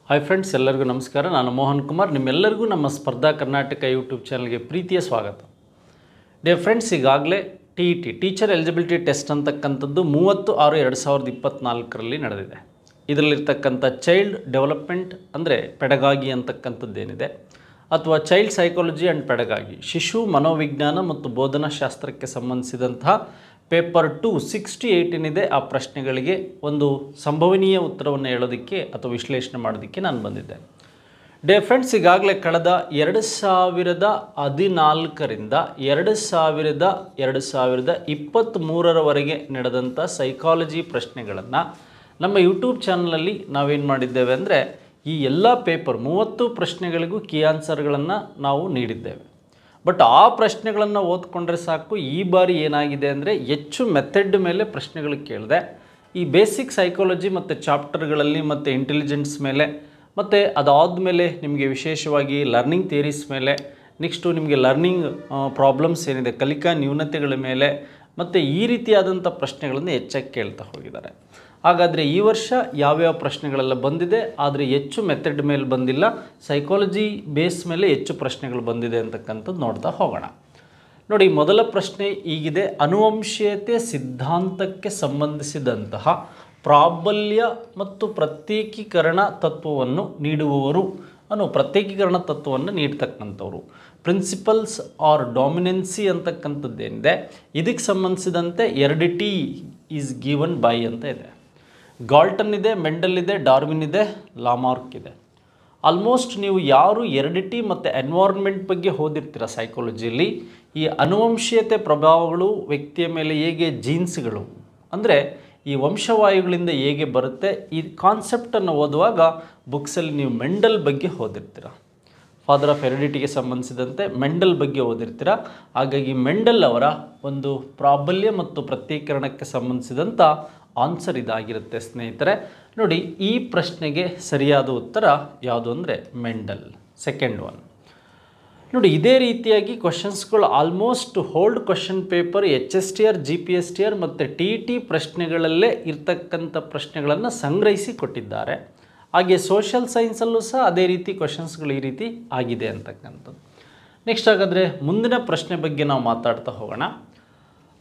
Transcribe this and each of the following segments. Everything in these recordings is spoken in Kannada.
ಹಾಯ್ ಫ್ರೆಂಡ್ಸ್, ಎಲ್ಲರಿಗೂ ನಮಸ್ಕಾರ. ನಾನು ಮೋಹನ್ ಕುಮಾರ್. ನಿಮ್ಮೆಲ್ಲರಿಗೂ ನಮ್ಮ ಸ್ಪರ್ಧಾ ಕರ್ನಾಟಕ ಯೂಟ್ಯೂಬ್ ಚಾನಲ್ಗೆ ಪ್ರೀತಿಯ ಸ್ವಾಗತ. ಡಿಯರ್ ಫ್ರೆಂಡ್ಸ್, ಈಗಾಗಲೇ TET ಟೀಚರ್ ಎಲಿಜಿಬಿಲಿಟಿ ಟೆಸ್ಟ್ ಅಂತಕ್ಕಂಥದ್ದು 30/6/2024 ನಡೆದಿದೆ. ಇದರಲ್ಲಿರ್ತಕ್ಕಂಥ ಚೈಲ್ಡ್ ಡೆವಲಪ್ಮೆಂಟ್ ಅಂದರೆ ಪೆಡಗಾಗಿ ಅಂತಕ್ಕಂಥದ್ದೇನಿದೆ, ಅಥವಾ ಚೈಲ್ಡ್ ಸೈಕಾಲಜಿ ಆ್ಯಂಡ್ ಪೆಡಗಾಗಿ, ಶಿಶು ಮನೋವಿಜ್ಞಾನ ಮತ್ತು ಬೋಧನಾ ಶಾಸ್ತ್ರಕ್ಕೆ ಸಂಬಂಧಿಸಿದಂತಹ ಪೇಪರ್ 2 68 ಏನಿದೆ, ಆ ಪ್ರಶ್ನೆಗಳಿಗೆ ಒಂದು ಸಂಭವನೀಯ ಉತ್ತರವನ್ನು ಹೇಳೋದಕ್ಕೆ ಅಥವಾ ವಿಶ್ಲೇಷಣೆ ಮಾಡೋದಕ್ಕೆ ನಾನು ಬಂದಿದ್ದೆ. ಡೇ ಫ್ರೆಂಡ್ಸ್, ಈಗಾಗಲೇ ಕಳೆದ 2014ರಿಂದ 2023ರವರೆಗೆ ನಡೆದಂಥ ಸೈಕಾಲಜಿ ಪ್ರಶ್ನೆಗಳನ್ನು ನಮ್ಮ ಯೂಟ್ಯೂಬ್ ಚಾನಲಲ್ಲಿ ನಾವೇನು ಮಾಡಿದ್ದೇವೆ ಅಂದರೆ, ಈ ಎಲ್ಲ ಪೇಪರ್ 30 ಪ್ರಶ್ನೆಗಳಿಗೂ ಕೀ ಆನ್ಸರ್ಗಳನ್ನು ನಾವು ನೀಡಿದ್ದೇವೆ. ಬಟ್ ಆ ಪ್ರಶ್ನೆಗಳನ್ನು ಓದ್ಕೊಂಡ್ರೆ ಸಾಕು. ಈ ಬಾರಿ ಏನಾಗಿದೆ ಅಂದರೆ, ಹೆಚ್ಚು ಮೆಥಡ್ ಮೇಲೆ ಪ್ರಶ್ನೆಗಳು ಕೇಳಿದೆ. ಈ ಬೇಸಿಕ್ ಸೈಕಾಲಜಿ ಮತ್ತು ಚಾಪ್ಟರ್ಗಳಲ್ಲಿ ಮತ್ತು ಇಂಟೆಲಿಜೆನ್ಸ್ ಮೇಲೆ, ಮತ್ತು ಅದಾದಮೇಲೆ ನಿಮಗೆ ವಿಶೇಷವಾಗಿ ಲರ್ನಿಂಗ್ ಥಿಯರೀಸ್ ಮೇಲೆ, ನೆಕ್ಸ್ಟು ನಿಮಗೆ ಲರ್ನಿಂಗ್ ಪ್ರಾಬ್ಲಮ್ಸ್ ಏನಿದೆ, ಕಲಿಕಾ ನ್ಯೂನತೆಗಳ ಮೇಲೆ, ಮತ್ತು ಈ ರೀತಿಯಾದಂಥ ಪ್ರಶ್ನೆಗಳನ್ನು ಹೆಚ್ಚಾಗಿ ಕೇಳ್ತಾ ಹೋಗಿದ್ದಾರೆ. ಹಾಗಾದರೆ ಈ ವರ್ಷ ಯಾವ್ಯಾವ ಪ್ರಶ್ನೆಗಳೆಲ್ಲ ಬಂದಿದೆ, ಆದರೆ ಹೆಚ್ಚು ಮೆಥಡ್ ಮೇಲೆ ಬಂದಿಲ್ಲ, ಸೈಕಾಲಜಿ ಬೇಸ್ ಮೇಲೆ ಹೆಚ್ಚು ಪ್ರಶ್ನೆಗಳು ಬಂದಿದೆ ಅಂತಕ್ಕಂಥದ್ದು ನೋಡ್ತಾ ಹೋಗೋಣ. ನೋಡಿ, ಮೊದಲ ಪ್ರಶ್ನೆ ಹೀಗಿದೆ: ಅನುವಂಶೀಯತೆ ಸಿದ್ಧಾಂತಕ್ಕೆ ಸಂಬಂಧಿಸಿದಂತಹ ಪ್ರಾಬಲ್ಯ ಮತ್ತು ಪ್ರತ್ಯೇಕೀಕರಣ ತತ್ವವನ್ನು ನೀಡುವವರು ಅನ್ನೋ ಪ್ರತ್ಯೇಕೀಕರಣ ತತ್ವವನ್ನು ನೀಡ್ತಕ್ಕಂಥವ್ರು, ಪ್ರಿನ್ಸಿಪಲ್ಸ್ ಆರ್ ಡಾಮಿನೆನ್ಸಿ ಅಂತಕ್ಕಂಥದ್ದೇನಿದೆ, ಇದಕ್ಕೆ ಸಂಬಂಧಿಸಿದಂತೆ ಎರ್ಡಿಟಿ ಈಸ್ ಗಿವನ್ ಬೈ ಅಂತ ಇದೆ. ಗಾಲ್ಟನ್ ಇದೆ, ಮೆಂಡಲ್ ಇದೆ, ಡಾರ್ವಿನ್ ಇದೆ, ಲಾಮಾರ್ಕ್ ಇದೆ. ಆಲ್ಮೋಸ್ಟ್ ನೀವು ಯಾರು ಎರ್ಡಿಟಿ ಮತ್ತು ಎನ್ವೈರ್ನ್ಮೆಂಟ್ ಬಗ್ಗೆ ಓದಿರ್ತೀರ ಸೈಕಾಲಜಿಯಲ್ಲಿ, ಈ ಅನುವಂಶೀಯತೆ ಪ್ರಭಾವಗಳು ವ್ಯಕ್ತಿಯ ಮೇಲೆ ಹೇಗೆ, ಜೀನ್ಸ್ಗಳು ಅಂದರೆ ಈ ವಂಶವಾಯುಗಳಿಂದ ಹೇಗೆ ಬರುತ್ತೆ, ಈ ಕಾನ್ಸೆಪ್ಟನ್ನು ಓದುವಾಗ ಬುಕ್ಸಲ್ಲಿ ನೀವು ಮೆಂಡಲ್ ಬಗ್ಗೆ ಓದಿರ್ತೀರ. ಫಾದರ್ ಆಫ್ ಹೆರಿಡಿಟಿಗೆ ಸಂಬಂಧಿಸಿದಂತೆ ಮೆಂಡಲ್ ಬಗ್ಗೆ ಓದಿರ್ತೀರ. ಹಾಗಾಗಿ ಮೆಂಡಲ್ ಅವರ ಒಂದು ಪ್ರಾಬಲ್ಯ ಮತ್ತು ಪ್ರತ್ಯೇಕರಣಕ್ಕೆ ಸಂಬಂಧಿಸಿದಂಥ ಆನ್ಸರ್ ಇದಾಗಿರುತ್ತೆ ಸ್ನೇಹಿತರೆ. ನೋಡಿ, ಈ ಪ್ರಶ್ನೆಗೆ ಸರಿಯಾದ ಉತ್ತರ ಯಾವುದು ಅಂದರೆ ಮೆಂಡಲ್, ಸೆಕೆಂಡ್ ಒನ್. ನೋಡಿ, ಇದೇ ರೀತಿಯಾಗಿ ಕ್ವಶನ್ಸ್ಗಳು almost whole question paper HSTR, GPSTR ಮತ್ತು TET ಪ್ರಶ್ನೆಗಳಲ್ಲೇ ಇರ್ತಕ್ಕಂಥ ಪ್ರಶ್ನೆಗಳನ್ನು ಸಂಗ್ರಹಿಸಿ ಕೊಟ್ಟಿದ್ದಾರೆ. ಹಾಗೆ ಸೋಷಿಯಲ್ ಸೈನ್ಸಲ್ಲೂ ಸಹ ಅದೇ ರೀತಿ ಕ್ವಶನ್ಸ್ಗಳು ಈ ರೀತಿ ಆಗಿದೆ ಅಂತಕ್ಕಂಥದ್ದು. ನೆಕ್ಸ್ಟ್ ಹಾಗಾದರೆ ಮುಂದಿನ ಪ್ರಶ್ನೆ ಬಗ್ಗೆ ನಾವು ಮಾತಾಡ್ತಾ ಹೋಗೋಣ.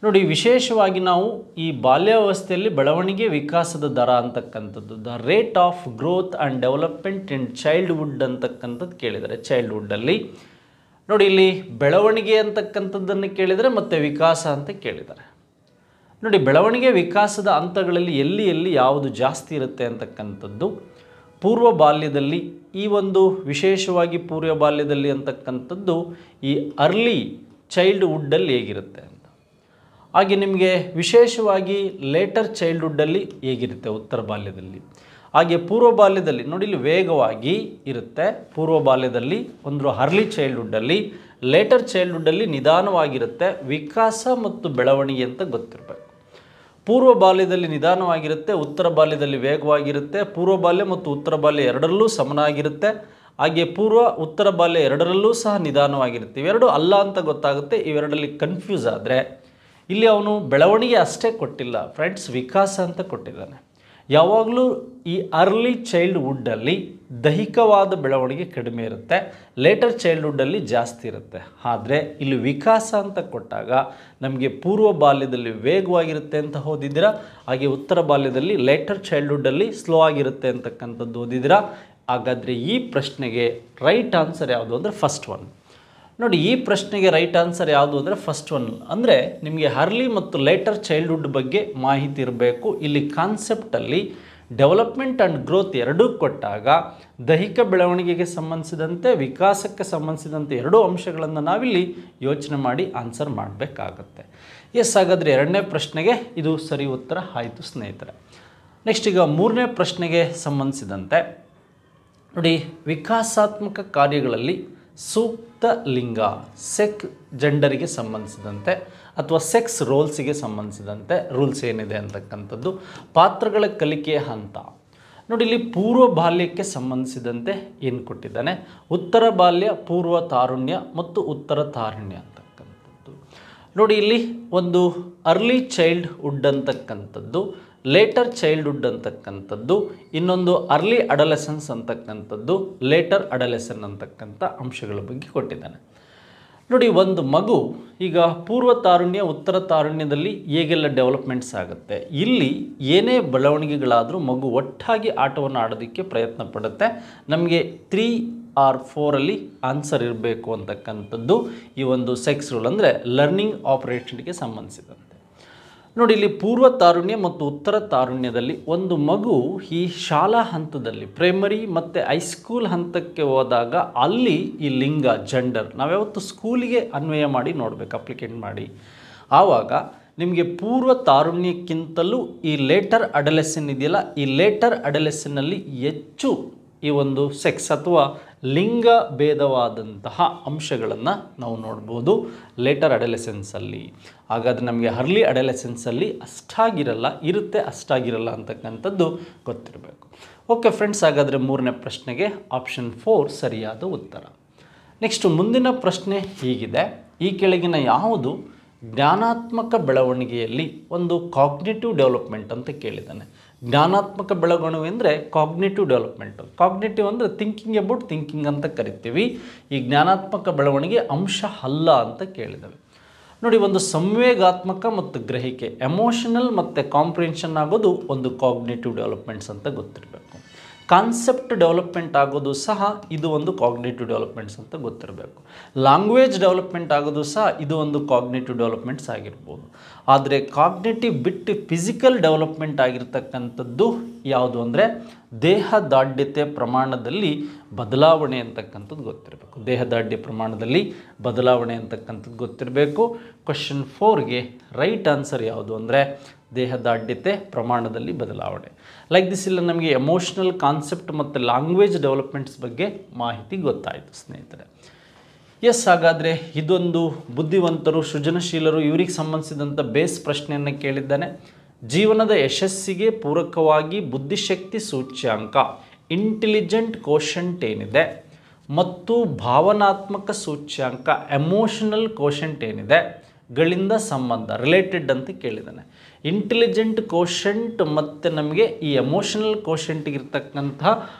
ನೋಡಿ, ವಿಶೇಷವಾಗಿ ನಾವು ಈ ಬಾಲ್ಯಾವಸ್ಥೆಯಲ್ಲಿ ಬೆಳವಣಿಗೆ ವಿಕಾಸದ ದರ ಅಂತಕ್ಕಂಥದ್ದು, the rate of growth and development in childhood ಅಂತಕ್ಕಂಥದ್ದು ಕೇಳಿದ್ದಾರೆ. ಚೈಲ್ಡ್ಹುಡ್ಡಲ್ಲಿ ನೋಡಿ, ಇಲ್ಲಿ ಬೆಳವಣಿಗೆ ಅಂತಕ್ಕಂಥದ್ದನ್ನು ಕೇಳಿದರೆ ಮತ್ತು ವಿಕಾಸ ಅಂತ ಕೇಳಿದ್ದಾರೆ. ನೋಡಿ, ಬೆಳವಣಿಗೆ ವಿಕಾಸದ ಹಂತಗಳಲ್ಲಿ ಎಲ್ಲಿ ಯಾವುದು ಜಾಸ್ತಿ ಇರುತ್ತೆ ಅಂತಕ್ಕಂಥದ್ದು ಪೂರ್ವ ಬಾಲ್ಯದಲ್ಲಿ, ಈ ಒಂದು ವಿಶೇಷವಾಗಿ ಪೂರ್ವ ಬಾಲ್ಯದಲ್ಲಿ ಅಂತಕ್ಕಂಥದ್ದು ಈ ಅರ್ಲಿ ಚೈಲ್ಡ್ಹುಡ್ಡಲ್ಲಿ ಹೇಗಿರುತ್ತೆ ಅಂತ. ಹಾಗೆ ನಿಮಗೆ ವಿಶೇಷವಾಗಿ ಲೇಟರ್ ಚೈಲ್ಡ್ಹುಡ್ಡಲ್ಲಿ ಹೇಗಿರುತ್ತೆ ಉತ್ತರ ಬಾಲ್ಯದಲ್ಲಿ. ಹಾಗೆ ಪೂರ್ವ ಬಾಲ್ಯದಲ್ಲಿ ನೋಡಿ, ಇಲ್ಲಿ ವೇಗವಾಗಿ ಇರುತ್ತೆ ಪೂರ್ವ ಬಾಲ್ಯದಲ್ಲಿ, ಒಂದು ಅರ್ಲಿ ಚೈಲ್ಡ್ಹುಡ್ಡಲ್ಲಿ. ಲೇಟರ್ ಚೈಲ್ಡ್ಹುಡ್ಡಲ್ಲಿ ನಿಧಾನವಾಗಿರುತ್ತೆ. ವಿಕಾಸ ಮತ್ತು ಬೆಳವಣಿಗೆ ಅಂತ ಗೊತ್ತಿರಬೇಕು. ಪೂರ್ವ ಬಾಲ್ಯದಲ್ಲಿ ನಿಧಾನವಾಗಿರುತ್ತೆ, ಉತ್ತರ ಬಾಲ್ಯದಲ್ಲಿ ವೇಗವಾಗಿರುತ್ತೆ. ಪೂರ್ವ ಬಾಲ್ಯ ಮತ್ತು ಉತ್ತರ ಬಾಲ್ಯ ಎರಡರಲ್ಲೂ ಸಮನಾಗಿರುತ್ತೆ. ಹಾಗೆ ಪೂರ್ವ ಉತ್ತರ ಬಾಲ್ಯ ಎರಡರಲ್ಲೂ ಸಹ ನಿಧಾನವಾಗಿರುತ್ತೆ. ಇವೆರಡು ಅಲ್ಲ ಅಂತ ಗೊತ್ತಾಗುತ್ತೆ. ಇವೆರಡರಲ್ಲಿ ಕನ್ಫ್ಯೂಸ್ ಆದರೆ ಇಲ್ಲಿ ಅವನು ಬೆಳವಣಿಗೆ ಅಷ್ಟೇ ಕೊಟ್ಟಿಲ್ಲ ಫ್ರೆಂಡ್ಸ್, ವಿಕಾಸ ಅಂತ ಕೊಟ್ಟಿದ್ದಾನೆ. ಯಾವಾಗಲೂ ಈ ಅರ್ಲಿ ಚೈಲ್ಡ್ಹುಡ್ಡಲ್ಲಿ ದೈಹಿಕವಾದ ಬೆಳವಣಿಗೆ ಕಡಿಮೆ ಇರುತ್ತೆ, ಲೇಟರ್ ಚೈಲ್ಡ್ಹುಡ್ಡಲ್ಲಿ ಜಾಸ್ತಿ ಇರುತ್ತೆ. ಆದರೆ ಇಲ್ಲಿ ವಿಕಾಸ ಅಂತ ಕೊಟ್ಟಾಗ ನಮಗೆ ಪೂರ್ವ ಬಾಲ್ಯದಲ್ಲಿ ವೇಗವಾಗಿರುತ್ತೆ ಅಂತ ಓದಿದ್ದೀರಾ, ಹಾಗೆ ಉತ್ತರ ಬಾಲ್ಯದಲ್ಲಿ ಲೇಟರ್ ಚೈಲ್ಡ್ಹುಡ್ಡಲ್ಲಿ ಸ್ಲೋ ಆಗಿರುತ್ತೆ ಅಂತಕ್ಕಂಥದ್ದು ಓದಿದ್ದೀರಾ. ಹಾಗಾದರೆ ಈ ಪ್ರಶ್ನೆಗೆ ರೈಟ್ ಆನ್ಸರ್ ಯಾವುದು ಅಂದರೆ ಫಸ್ಟ್ ಒನ್. ನೋಡಿ, ಈ ಪ್ರಶ್ನೆಗೆ ರೈಟ್ ಆನ್ಸರ್ ಯಾವುದು ಅಂದರೆ ಫಸ್ಟ್ ಒನ್. ಅಂದರೆ ನಿಮಗೆ ಅರ್ಲಿ ಮತ್ತು ಲೇಟರ್ ಚೈಲ್ಡ್ಹುಡ್ ಬಗ್ಗೆ ಮಾಹಿತಿ ಇರಬೇಕು. ಇಲ್ಲಿ ಕಾನ್ಸೆಪ್ಟಲ್ಲಿ ಡೆವಲಪ್ಮೆಂಟ್ ಆ್ಯಂಡ್ ಗ್ರೋತ್ ಎರಡೂ ಕೊಟ್ಟಾಗ ದೈಹಿಕ ಬೆಳವಣಿಗೆಗೆ ಸಂಬಂಧಿಸಿದಂತೆ, ವಿಕಾಸಕ್ಕೆ ಸಂಬಂಧಿಸಿದಂತೆ ಎರಡೂ ಅಂಶಗಳನ್ನು ನಾವಿಲ್ಲಿ ಯೋಚನೆ ಮಾಡಿ ಆನ್ಸರ್ ಮಾಡಬೇಕಾಗತ್ತೆ. ಎಸ್, ಹಾಗಾದರೆ ಎರಡನೇ ಪ್ರಶ್ನೆಗೆ ಇದು ಸರಿ ಉತ್ತರ ಆಯಿತು ಸ್ನೇಹಿತರೆ. ನೆಕ್ಸ್ಟ್ ಈಗ ಮೂರನೇ ಪ್ರಶ್ನೆಗೆ ಸಂಬಂಧಿಸಿದಂತೆ ನೋಡಿ, ವಿಕಾಸಾತ್ಮಕ ಕಾರ್ಯಗಳಲ್ಲಿ ಸೂಕ್ತ ಲಿಂಗ, ಜೆಂಡರಿಗೆ ಸಂಬಂಧಿಸಿದಂತೆ ಅಥವಾ ಸೆಕ್ಸ್ ರೋಲ್ಸಿಗೆ ಸಂಬಂಧಿಸಿದಂತೆ ರೂಲ್ಸ್ ಏನಿದೆ ಅಂತಕ್ಕಂಥದ್ದು, ಪಾತ್ರಗಳ ಕಲಿಕೆಯ ಹಂತ. ನೋಡಿ, ಇಲ್ಲಿ ಪೂರ್ವ ಬಾಲ್ಯಕ್ಕೆ ಸಂಬಂಧಿಸಿದಂತೆ ಏನು ಕೊಟ್ಟಿದ್ದಾನೆ, ಉತ್ತರ ಬಾಲ್ಯ, ಪೂರ್ವ ತಾರುಣ್ಯ ಮತ್ತು ಉತ್ತರ ತಾರುಣ್ಯ ಅಂತಕ್ಕಂಥದ್ದು. ನೋಡಿ, ಇಲ್ಲಿ ಒಂದು ಅರ್ಲಿ ಚೈಲ್ಡ್ಹುಡ್ ಅಂತಕ್ಕಂಥದ್ದು ಲೇಟರ್ ಚೈಲ್ಡ್ಹುಡ್ ಅಂತಕ್ಕಂಥದ್ದು, ಇನ್ನೊಂದು ಅರ್ಲಿ ಅಡಲೆಸೆನ್ಸ್ ಅಂತಕ್ಕಂಥದ್ದು, ಲೇಟರ್ ಅಡಲೆಸನ್ ಅಂತಕ್ಕಂಥ ಅಂಶಗಳ ಬಗ್ಗೆ ಕೊಟ್ಟಿದ್ದಾನೆ. ನೋಡಿ, ಒಂದು ಮಗು ಈಗ ಪೂರ್ವ ತಾರುಣ್ಯ ಉತ್ತರ ತಾರುಣ್ಯದಲ್ಲಿ ಹೇಗೆಲ್ಲ ಡೆವಲಪ್ಮೆಂಟ್ಸ್ ಆಗುತ್ತೆ, ಇಲ್ಲಿ ಏನೇ ಬೆಳವಣಿಗೆಗಳಾದರೂ ಮಗು ಒಟ್ಟಾಗಿ ಆಟವನ್ನು ಆಡೋದಕ್ಕೆ ಪ್ರಯತ್ನ ಪಡುತ್ತೆ. ನಮಗೆ 3 or 4 ಆನ್ಸರ್ ಇರಬೇಕು ಅಂತಕ್ಕಂಥದ್ದು ಈ ಒಂದು ಸೆಕ್ಸ್ ರೂಲ್, ಅಂದರೆ ಲರ್ನಿಂಗ್ ಆಪರೇಷನ್ಗೆ ಸಂಬಂಧಿಸಿದಂತೆ. ನೋಡಿ, ಇಲ್ಲಿ ಪೂರ್ವ ತಾರುಣ್ಯ ಮತ್ತು ಉತ್ತರ ತಾರುಣ್ಯದಲ್ಲಿ ಒಂದು ಮಗು ಈ ಶಾಲಾ ಹಂತದಲ್ಲಿ ಪ್ರೈಮರಿ ಮತ್ತು ಹೈಸ್ಕೂಲ್ ಹಂತಕ್ಕೆ ಹೋದಾಗ ಅಲ್ಲಿ ಈ ಲಿಂಗ ಜೆಂಡರ್ ನಾವ್ಯಾವತ್ತು ಸ್ಕೂಲಿಗೆ ಅನ್ವಯ ಮಾಡಿ ನೋಡಬೇಕು, ಅಪ್ಲಿಕೇಟ್ ಮಾಡಿ. ಆವಾಗ ನಿಮಗೆ ಪೂರ್ವ ತಾರುಣ್ಯಕ್ಕಿಂತಲೂ ಈ ಲೇಟರ್ ಅಡಲೆಸನ್ ಇದೆಯಲ್ಲ, ಈ ಲೇಟರ್ ಅಡಲೆಸನ್ನಲ್ಲಿ ಹೆಚ್ಚು ಈ ಒಂದು ಸೆಕ್ಸ್ ಅಥವಾ ಲಿಂಗ ಭೇದವಾದಂತಹ ಅಂಶಗಳನ್ನು ನಾವು ನೋಡ್ಬೋದು ಲೇಟರ್ ಅಡಲೆಸೆನ್ಸಲ್ಲಿ. ಹಾಗಾದರೆ ನಮಗೆ ಅರ್ಲಿ ಅಡಲೆಸೆನ್ಸಲ್ಲಿ ಅಷ್ಟಾಗಿರಲ್ಲ, ಇರುತ್ತೆ ಅಷ್ಟಾಗಿರಲ್ಲ ಅಂತಕ್ಕಂಥದ್ದು ಗೊತ್ತಿರಬೇಕು. ಓಕೆ ಫ್ರೆಂಡ್ಸ್, ಹಾಗಾದರೆ 3ನೇ ಪ್ರಶ್ನೆಗೆ ಆಪ್ಷನ್ 4 ಸರಿಯಾದ ಉತ್ತರ. ನೆಕ್ಸ್ಟು ಮುಂದಿನ ಪ್ರಶ್ನೆ ಹೀಗಿದೆ, ಈ ಕೆಳಗಿನ ಯಾವುದು ಜ್ಞಾನಾತ್ಮಕ ಬೆಳವಣಿಗೆಯಲ್ಲಿ ಒಂದು ಕಾಗ್ನಿಟಿವ್ ಡೆವಲಪ್ಮೆಂಟ್ ಅಂತ ಕೇಳಿದ್ದಾನೆ. ಜ್ಞಾನಾತ್ಮಕ ಬೆಳವಣಿಗೆ ಅಂದರೆ ಕಾಗ್ನಿಟಿವ್ ಡೆವಲಪ್ಮೆಂಟು. ಕಾಗ್ನಿಟಿವ್ ಅಂದರೆ ಥಿಂಕಿಂಗ್ ಅಬೌಟ್ ಥಿಂಕಿಂಗ್ ಅಂತ ಕರಿತೀವಿ. ಈ ಜ್ಞಾನಾತ್ಮಕ ಬೆಳವಣಿಗೆ ಅಂಶ ಅಲ್ಲ ಅಂತ ಕೇಳಿದ್ದೇವೆ. ನೋಡಿ, ಒಂದು ಸಂವೇಗಾತ್ಮಕ ಮತ್ತು ಗ್ರಹಿಕೆ ಎಮೋಷನಲ್ ಮತ್ತು ಕಾಂಪ್ರಿಹೆನ್ಷನ್ ಆಗೋದು ಒಂದು ಕಾಗ್ನಿಟಿವ್ ಡೆವಲಪ್ಮೆಂಟ್ಸ್ ಅಂತ ಗೊತ್ತಿರಬೇಕು. ಕಾನ್ಸೆಪ್ಟ್ ಡೆವಲಪ್ಮೆಂಟ್ ಆಗೋದು ಸಹ ಇದು ಒಂದು ಕಾಗ್ನಿಟಿವ್ ಡೆವಲಪ್ಮೆಂಟ್ಸ್ ಅಂತ ಗೊತ್ತಿರಬೇಕು. ಲ್ಯಾಂಗ್ವೇಜ್ ಡೆವಲಪ್ಮೆಂಟ್ ಆಗೋದು ಸಹ ಇದು ಒಂದು ಕಾಗ್ನಿಟಿವ್ ಡೆವಲಪ್ಮೆಂಟ್ಸ್ ಆಗಿರ್ಬೋದು. ಆದರೆ ಕಾಗ್ನಿಟಿವ್ ಬಿಟ್ಟು ಫಿಸಿಕಲ್ ಡೆವಲಪ್ಮೆಂಟ್ ಆಗಿರ್ತಕ್ಕಂಥದ್ದು ಯಾವುದು ಅಂದರೆ ದೇಹದಾಢ್ಯತೆ ಪ್ರಮಾಣದಲ್ಲಿ ಬದಲಾವಣೆ ಅಂತಕ್ಕಂಥದ್ದು ಗೊತ್ತಿರಬೇಕು. ದೇಹದಾಢ್ಯ ಪ್ರಮಾಣದಲ್ಲಿ ಬದಲಾವಣೆ ಅಂತಕ್ಕಂಥದ್ದು ಗೊತ್ತಿರಬೇಕು. ಕ್ವೆಶ್ಚನ್ 4ಗೆ ರೈಟ್ ಆನ್ಸರ್ ಯಾವುದು ಅಂದರೆ ದೇಹದಾಢ್ಯತೆ ಪ್ರಮಾಣದಲ್ಲಿ ಬದಲಾವಣೆ. ಲೈಕ್ ದಿಸ್ ಇಲ್ಲ ನಮಗೆ ಎಮೋಷನಲ್ ಕಾನ್ಸೆಪ್ಟ್ ಮತ್ತು ಲ್ಯಾಂಗ್ವೇಜ್ ಡೆವಲಪ್ಮೆಂಟ್ಸ್ ಬಗ್ಗೆ ಮಾಹಿತಿ ಗೊತ್ತಾಯಿತು ಸ್ನೇಹಿತರೆ. ಎಸ್, ಹಾಗಾದರೆ ಇದೊಂದು ಬುದ್ಧಿವಂತರು ಸೃಜನಶೀಲರು ಇವರಿಗೆ ಸಂಬಂಧಿಸಿದಂಥ ಬೇಸ್ ಪ್ರಶ್ನೆಯನ್ನು ಕೇಳಿದ್ದಾನೆ. ಜೀವನದ ಯಶಸ್ಸಿಗೆ ಪೂರಕವಾಗಿ ಬುದ್ಧಿಶಕ್ತಿ ಸೂಚ್ಯಾಂಕ ಇಂಟೆಲಿಜೆಂಟ್ ಕೋಶಂಟ್ ಏನಿದೆ ಮತ್ತು ಭಾವನಾತ್ಮಕ ಸೂಚ್ಯಾಂಕ ಎಮೋಷನಲ್ ಕೋಶಂಟ್ ಏನಿದೆ ಗಳಿಂದ ಸಂಬಂಧ ರಿಲೇಟೆಡ್ ಅಂತ ಕೇಳಿದ್ದಾನೆ. ಇಂಟೆಲಿಜೆಂಟ್ ಕೋಶಂಟ್ ಮತ್ತು ನಮಗೆ ಈ ಎಮೋಷನಲ್ ಕೋಶಂಟ್ಗಿರ್ತಕ್ಕಂತಹ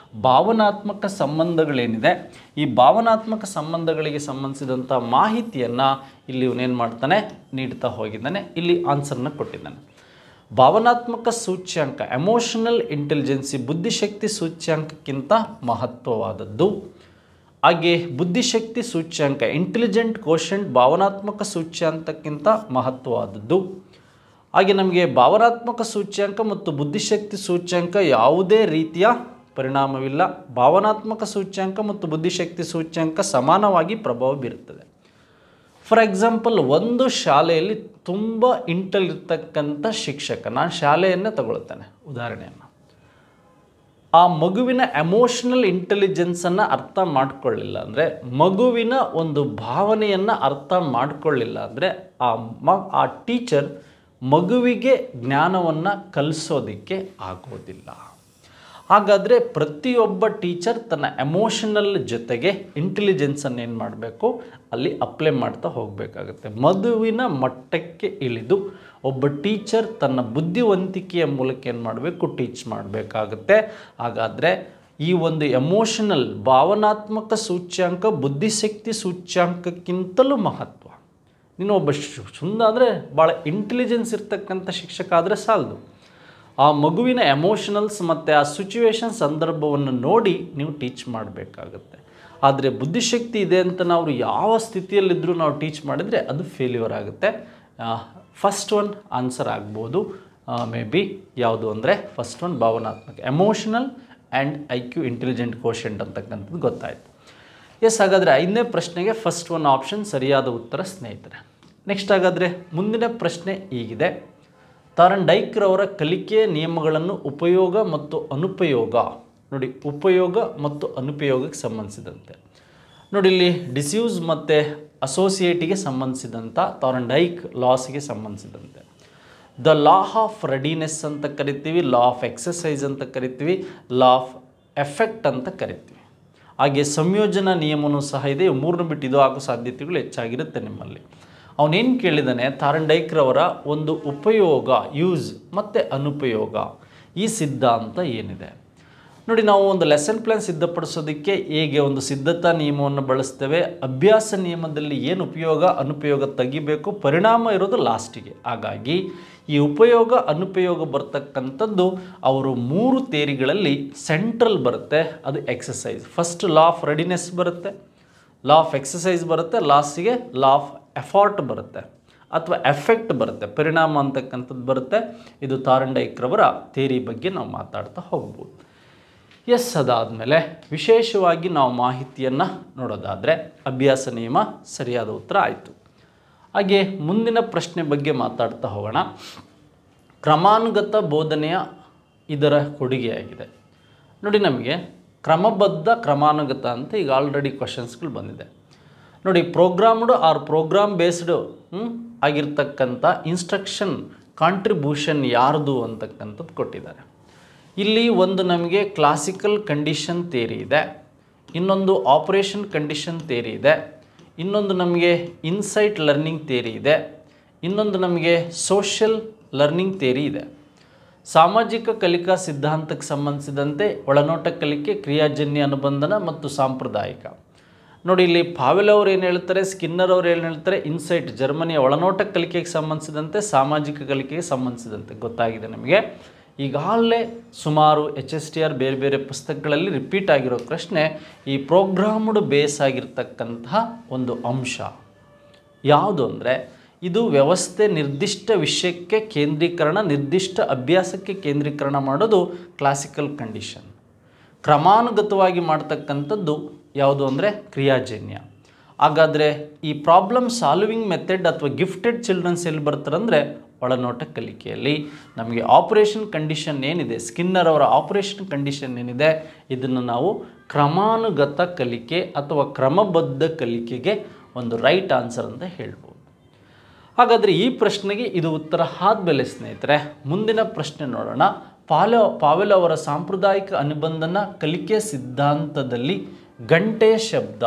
ಭಾವನಾತ್ಮಕ ಸಂಬಂಧಗಳೇನಿದೆ, ಈ ಭಾವನಾತ್ಮಕ ಸಂಬಂಧಗಳಿಗೆ ಸಂಬಂಧಿಸಿದಂಥ ಮಾಹಿತಿಯನ್ನು ಇಲ್ಲಿ ಇವನೇನು ಮಾಡ್ತಾನೆ, ನೀಡ್ತಾ ಹೋಗಿದ್ದಾನೆ. ಇಲ್ಲಿ ಆನ್ಸರ್ನ ಕೊಟ್ಟಿದ್ದಾನೆ. ಭಾವನಾತ್ಮಕ ಸೂಚ್ಯಾಂಕ ಎಮೋಷನಲ್ ಇಂಟೆಲಿಜೆನ್ಸಿ ಬುದ್ಧಿಶಕ್ತಿ ಸೂಚ್ಯಾಂಕಕ್ಕಿಂತ ಮಹತ್ವವಾದದ್ದು. ಹಾಗೆ ಬುದ್ಧಿಶಕ್ತಿ ಸೂಚ್ಯಾಂಕ ಇಂಟೆಲಿಜೆಂಟ್ ಕೋಶಂಟ್ ಭಾವನಾತ್ಮಕ ಸೂಚ್ಯಾಂಕಕ್ಕಿಂತ ಮಹತ್ವವಾದದ್ದು. ಹಾಗೆ ನಮಗೆ ಭಾವನಾತ್ಮಕ ಸೂಚ್ಯಾಂಕ ಮತ್ತು ಬುದ್ಧಿಶಕ್ತಿ ಸೂಚ್ಯಾಂಕ ಯಾವುದೇ ರೀತಿಯ ಪರಿಣಾಮವಿಲ್ಲ. ಭಾವನಾತ್ಮಕ ಸೂಚ್ಯಾಂಕ ಮತ್ತು ಬುದ್ಧಿಶಕ್ತಿ ಸೂಚ್ಯಾಂಕ ಸಮಾನವಾಗಿ ಪ್ರಭಾವ ಬೀರುತ್ತದೆ. ಫಾರ್ ಎಕ್ಸಾಂಪಲ್, ಒಂದು ಶಾಲೆಯಲ್ಲಿ ತುಂಬ ಇಂಟೆಲ್ ಇರ್ತಕ್ಕಂಥ ಶಿಕ್ಷಕ, ನಾನು ಶಾಲೆಯನ್ನೇ ತಗೊಳ್ತೇನೆ ಉದಾಹರಣೆಯನ್ನು, ಆ ಮಗುವಿನ ಎಮೋಷನಲ್ ಇಂಟೆಲಿಜೆನ್ಸನ್ನು ಅರ್ಥ ಮಾಡಿಕೊಳ್ಳಿಲ್ಲ ಅಂದರೆ, ಮಗುವಿನ ಒಂದು ಭಾವನೆಯನ್ನು ಅರ್ಥ ಮಾಡಿಕೊಳ್ಳಿಲ್ಲ ಅಂದರೆ ಆ ಟೀಚರ್ ಮಗುವಿಗೆ ಜ್ಞಾನವನ್ನು ಕಲಿಸೋದಕ್ಕೆ ಆಗೋದಿಲ್ಲ. ಹಾಗಾದರೆ ಪ್ರತಿಯೊಬ್ಬ ಟೀಚರ್ ತನ್ನ ಎಮೋಷನಲ್ ಜೊತೆಗೆ ಇಂಟೆಲಿಜೆನ್ಸನ್ನು ಏನು ಮಾಡಬೇಕು, ಅಲ್ಲಿ ಅಪ್ಲೈ ಮಾಡ್ತಾ ಹೋಗಬೇಕಾಗುತ್ತೆ. ಮಗುವಿನ ಮಟ್ಟಕ್ಕೆ ಇಳಿದು ಒಬ್ಬ ಟೀಚರ್ ತನ್ನ ಬುದ್ಧಿವಂತಿಕೆಯ ಮೂಲಕ ಏನು ಮಾಡಬೇಕು, ಟೀಚ್ ಮಾಡಬೇಕಾಗುತ್ತೆ. ಹಾಗಾದರೆ ಈ ಒಂದು ಎಮೋಷನಲ್ ಭಾವನಾತ್ಮಕ ಸೂಚ್ಯಾಂಕ ಬುದ್ಧಿಶಕ್ತಿ ಸೂಚ್ಯಾಂಕಕ್ಕಿಂತಲೂ ಮಹತ್ವ. ನೀನು ಒಬ್ಬ ಅಂದರೆ ಭಾಳ ಇಂಟೆಲಿಜೆನ್ಸ್ ಇರ್ತಕ್ಕಂಥ ಶಿಕ್ಷಕ ಆದರೆ ಸಾಲದು, ಆ ಮಗುವಿನ ಎಮೋಷನಲ್ಸ್ ಮತ್ತು ಆ ಸಿಚುವೇಶನ್ ಸಂದರ್ಭವನ್ನು ನೋಡಿ ನೀವು ಟೀಚ್ ಮಾಡಬೇಕಾಗುತ್ತೆ. ಆದರೆ ಬುದ್ಧಿಶಕ್ತಿ ಇದೆ ಅಂತ ನಾವು ಯಾವ ಸ್ಥಿತಿಯಲ್ಲಿದ್ದರೂ ನಾವು ಟೀಚ್ ಮಾಡಿದರೆ ಅದು ಫೇಲ್ಯೂರ್ ಆಗುತ್ತೆ. ಫಸ್ಟ್ ಒನ್ ಆನ್ಸರ್ ಆಗ್ಬೋದು ಮೇ ಬಿ ಯಾವುದು ಅಂದರೆ ಫಸ್ಟ್ ಒನ್ ಭಾವನಾತ್ಮಕ emotional and IQ intelligent quotient ಅಂತಕ್ಕಂಥದ್ದು ಗೊತ್ತಾಯಿತು. ಎಸ್, ಹಾಗಾದರೆ 5ನೇ ಪ್ರಶ್ನೆಗೆ ಫಸ್ಟ್ ಒನ್ ಆಪ್ಷನ್ ಸರಿಯಾದ ಉತ್ತರ ಸ್ನೇಹಿತರೆ. ನೆಕ್ಸ್ಟ್ ಹಾಗಾದರೆ ಮುಂದಿನ ಪ್ರಶ್ನೆ ಹೀಗಿದೆ, ಥಾರ್ನ್ಡೈಕ್ರವರ ಕಲಿಕೆಯ ನಿಯಮಗಳನ್ನು ಉಪಯೋಗ ಮತ್ತು ಅನುಪಯೋಗ, ನೋಡಿ ಉಪಯೋಗ ಮತ್ತು ಅನುಪಯೋಗಕ್ಕೆ ಸಂಬಂಧಿಸಿದಂತೆ. ನೋಡಿ ಇಲ್ಲಿ ಡಿಸ್ಯೂಸ್ ಮತ್ತು ಅಸೋಸಿಯೇಟಿಗೆ ಸಂಬಂಧಿಸಿದಂಥ ಥಾರ್ನ್ಡೈಕ್ ಲಾಸ್ಗೆ ಸಂಬಂಧಿಸಿದಂತೆ ದ ಲಾ ಆಫ್ ರೆಡಿನೆಸ್ ಅಂತ ಕರಿತೀವಿ, ಲಾ ಆಫ್ ಎಕ್ಸಸೈಸ್ ಅಂತ ಕರಿತೀವಿ, ಲಾ ಆಫ್ ಎಫೆಕ್ಟ್ ಅಂತ ಕರಿತೀವಿ. ಹಾಗೆ ಸಂಯೋಜನಾ ನಿಯಮನೂ ಸಹ ಇದೆ. 3 ಬಿಟ್ಟು ಇದು ಆಗೋ ಸಾಧ್ಯತೆಗಳು ಹೆಚ್ಚಾಗಿರುತ್ತೆ ನಿಮ್ಮಲ್ಲಿ. ಅವನೇನು ಕೇಳಿದ್ದಾನೆ, ತಾರಂಡೈಕ್ರವರ ಒಂದು ಉಪಯೋಗ, ಯೂಸ್ ಮತ್ತು ಅನುಪಯೋಗ, ಈ ಸಿದ್ಧಾಂತ ಏನಿದೆ ನೋಡಿ. ನಾವು ಒಂದು ಲೆಸನ್ ಪ್ಲ್ಯಾನ್ ಸಿದ್ಧಪಡಿಸೋದಕ್ಕೆ ಹೇಗೆ ಒಂದು ಸಿದ್ಧತಾ ನಿಯಮವನ್ನು ಬಳಸ್ತೇವೆ, ಅಭ್ಯಾಸ ನಿಯಮದಲ್ಲಿ ಏನು ಉಪಯೋಗ ಅನುಪಯೋಗ ತೆಗಿಬೇಕು, ಪರಿಣಾಮ ಇರೋದು ಲಾಸ್ಟಿಗೆ. ಹಾಗಾಗಿ ಈ ಉಪಯೋಗ ಅನುಪಯೋಗ ಬರ್ತಕ್ಕಂಥದ್ದು ಅವರು 3 ಥಿಯರಿಗಳಲ್ಲಿ ಸೆಂಟ್ರಲ್ ಬರುತ್ತೆ, ಅದು exercise. First law of readiness ಬರುತ್ತೆ, ಲಾ ಆಫ್ ಎಕ್ಸಸೈಸ್ ಬರುತ್ತೆ, ಲಾಸ್ಟಿಗೆ ಲಾ ಆಫ್ ಎಫಾರ್ಟ್ ಬರುತ್ತೆ ಅಥವಾ ಎಫೆಕ್ಟ್ ಬರುತ್ತೆ, ಪರಿಣಾಮ ಅಂತಕ್ಕಂಥದ್ದು ಬರುತ್ತೆ. ಇದು ತಾರಂಡೈಕ್ರವರ ಥಿಯರಿ ಬಗ್ಗೆ ನಾವು ಮಾತಾಡ್ತಾ ಹೋಗ್ಬೋದು. ಎಸ್, ಅದಾದಮೇಲೆ ವಿಶೇಷವಾಗಿ ನಾವು ಮಾಹಿತಿಯನ್ನು ನೋಡೋದಾದರೆ ಅಭ್ಯಾಸ ನಿಯಮ ಸರಿಯಾದ ಉತ್ತರ ಆಯಿತು. ಹಾಗೆ ಮುಂದಿನ ಪ್ರಶ್ನೆ ಬಗ್ಗೆ ಮಾತಾಡ್ತಾ ಹೋಗೋಣ. ಕ್ರಮಾನುಗತ ಬೋಧನೆಯ ಇದರ ಕೊಡುಗೆಯಾಗಿದೆ ನೋಡಿ. ನಮಗೆ ಕ್ರಮಬದ್ಧ ಕ್ರಮಾನುಗತ ಅಂತ ಈಗ ಆಲ್ರೆಡಿ ಕ್ವಶನ್ಸ್ಗಳು ಬಂದಿದೆ ನೋಡಿ. ಪ್ರೋಗ್ರಾಮ್ಡ್ ಆರ್ ಪ್ರೋಗ್ರಾಮ್ ಬೇಸ್ಡ್ ಆಗಿರ್ತಕ್ಕಂಥ ಇನ್ಸ್ಟ್ರಕ್ಷನ್ ಕಾಂಟ್ರಿಬ್ಯೂಷನ್ ಯಾರ್ದು ಅಂತಕ್ಕಂಥದ್ದು ಕೊಟ್ಟಿದ್ದಾರೆ. ಇಲ್ಲಿ ಒಂದು ನಮಗೆ ಕ್ಲಾಸಿಕಲ್ ಕಂಡೀಷನ್ ಥಿಯರಿ ಇದೆ, ಇನ್ನೊಂದು ಆಪರೇಷನ್ ಕಂಡೀಷನ್ ಥಿಯರಿ ಇದೆ, ಇನ್ನೊಂದು ನಮಗೆ ಇನ್ಸೈಟ್ ಲರ್ನಿಂಗ್ ಥಿಯರಿ ಇದೆ, ಇನ್ನೊಂದು ನಮಗೆ ಸೋಷಿಯಲ್ ಲರ್ನಿಂಗ್ ಥಿಯರಿ ಇದೆ. ಸಾಮಾಜಿಕ ಕಲಿಕಾ ಸಿದ್ಧಾಂತಕ್ಕೆ ಸಂಬಂಧಿಸಿದಂತೆ ಒಳನೋಟ ಕಲಿಕೆ, ಕ್ರಿಯಾಜನ್ಯ ಅನುಬಂಧನ ಮತ್ತು ಸಾಂಪ್ರದಾಯಿಕ ನೋಡಿ. ಇಲ್ಲಿ ಪಾವೆಲ್ ಅವರು ಏನು ಹೇಳ್ತಾರೆ, ಸ್ಕಿನ್ನರ್ ಅವರು ಏನು ಹೇಳ್ತಾರೆ, ಇನ್ಸೈಟ್ ಜರ್ಮನಿಯ ಒಳನೋಟ ಕಲಿಕೆಗೆ ಸಂಬಂಧಿಸಿದಂತೆ, ಸಾಮಾಜಿಕ ಕಲಿಕೆಗೆ ಸಂಬಂಧಿಸಿದಂತೆ. ಗೊತ್ತಾಗಿದೆ ನಮಗೆ. ಈಗಾಗಲೇ ಸುಮಾರು HSTR ಬೇರೆ ಬೇರೆ ಪುಸ್ತಕಗಳಲ್ಲಿ ರಿಪೀಟ್ ಆಗಿರೋ ಪ್ರಶ್ನೆ, ಈ ಪ್ರೋಗ್ರಾಮ್ಡ್ ಬೇಸ್ ಆಗಿರ್ತಕ್ಕಂತಹ ಒಂದು ಅಂಶ ಯಾವುದು ಅಂದರೆ, ಇದು ವ್ಯವಸ್ಥೆ ನಿರ್ದಿಷ್ಟ ವಿಷಯಕ್ಕೆ ಕೇಂದ್ರೀಕರಣ, ನಿರ್ದಿಷ್ಟ ಅಭ್ಯಾಸಕ್ಕೆ ಕೇಂದ್ರೀಕರಣ ಮಾಡೋದು ಕ್ಲಾಸಿಕಲ್ ಕಂಡೀಷನ್. ಕ್ರಮಾನುಗತವಾಗಿ ಮಾಡ್ತಕ್ಕಂಥದ್ದು ಯಾವುದು ಅಂದರೆ ಕ್ರಿಯಾಜನ್ಯ. ಹಾಗಾದರೆ ಈ ಪ್ರಾಬ್ಲಮ್ ಸಾಲ್ವಿಂಗ್ ಮೆಥಡ್ ಅಥವಾ ಗಿಫ್ಟೆಡ್ ಚಿಲ್ಡ್ರನ್ಸ್ ಎಲ್ಲಿ ಬರ್ತಾರೆ ಅಂದರೆ ಒಳನೋಟ ಕಲಿಕೆಯಲ್ಲಿ. ನಮಗೆ ಆಪರೇಷನ್ ಕಂಡೀಷನ್ ಏನಿದೆ, ಸ್ಕಿನ್ನರ್ ಅವರ ಆಪರೇಷನ್ ಕಂಡೀಷನ್ ಏನಿದೆ, ಇದನ್ನು ನಾವು ಕ್ರಮಾನುಗತ ಕಲಿಕೆ ಅಥವಾ ಕ್ರಮಬದ್ಧ ಕಲಿಕೆಗೆ ಒಂದು ರೈಟ್ ಆನ್ಸರ್ ಅಂತ ಹೇಳ್ಬೋದು. ಹಾಗಾದರೆ ಈ ಪ್ರಶ್ನೆಗೆ ಇದು ಉತ್ತರ ಆದಮೇಲೆ ಸ್ನೇಹಿತರೆ ಮುಂದಿನ ಪ್ರಶ್ನೆ ನೋಡೋಣ. ಪಾವೆಲ್ ಅವರ ಸಾಂಪ್ರದಾಯಿಕ ಅನುಬಂಧನ ಕಲಿಕೆ ಸಿದ್ಧಾಂತದಲ್ಲಿ ಗಂಟೆ ಶಬ್ದ,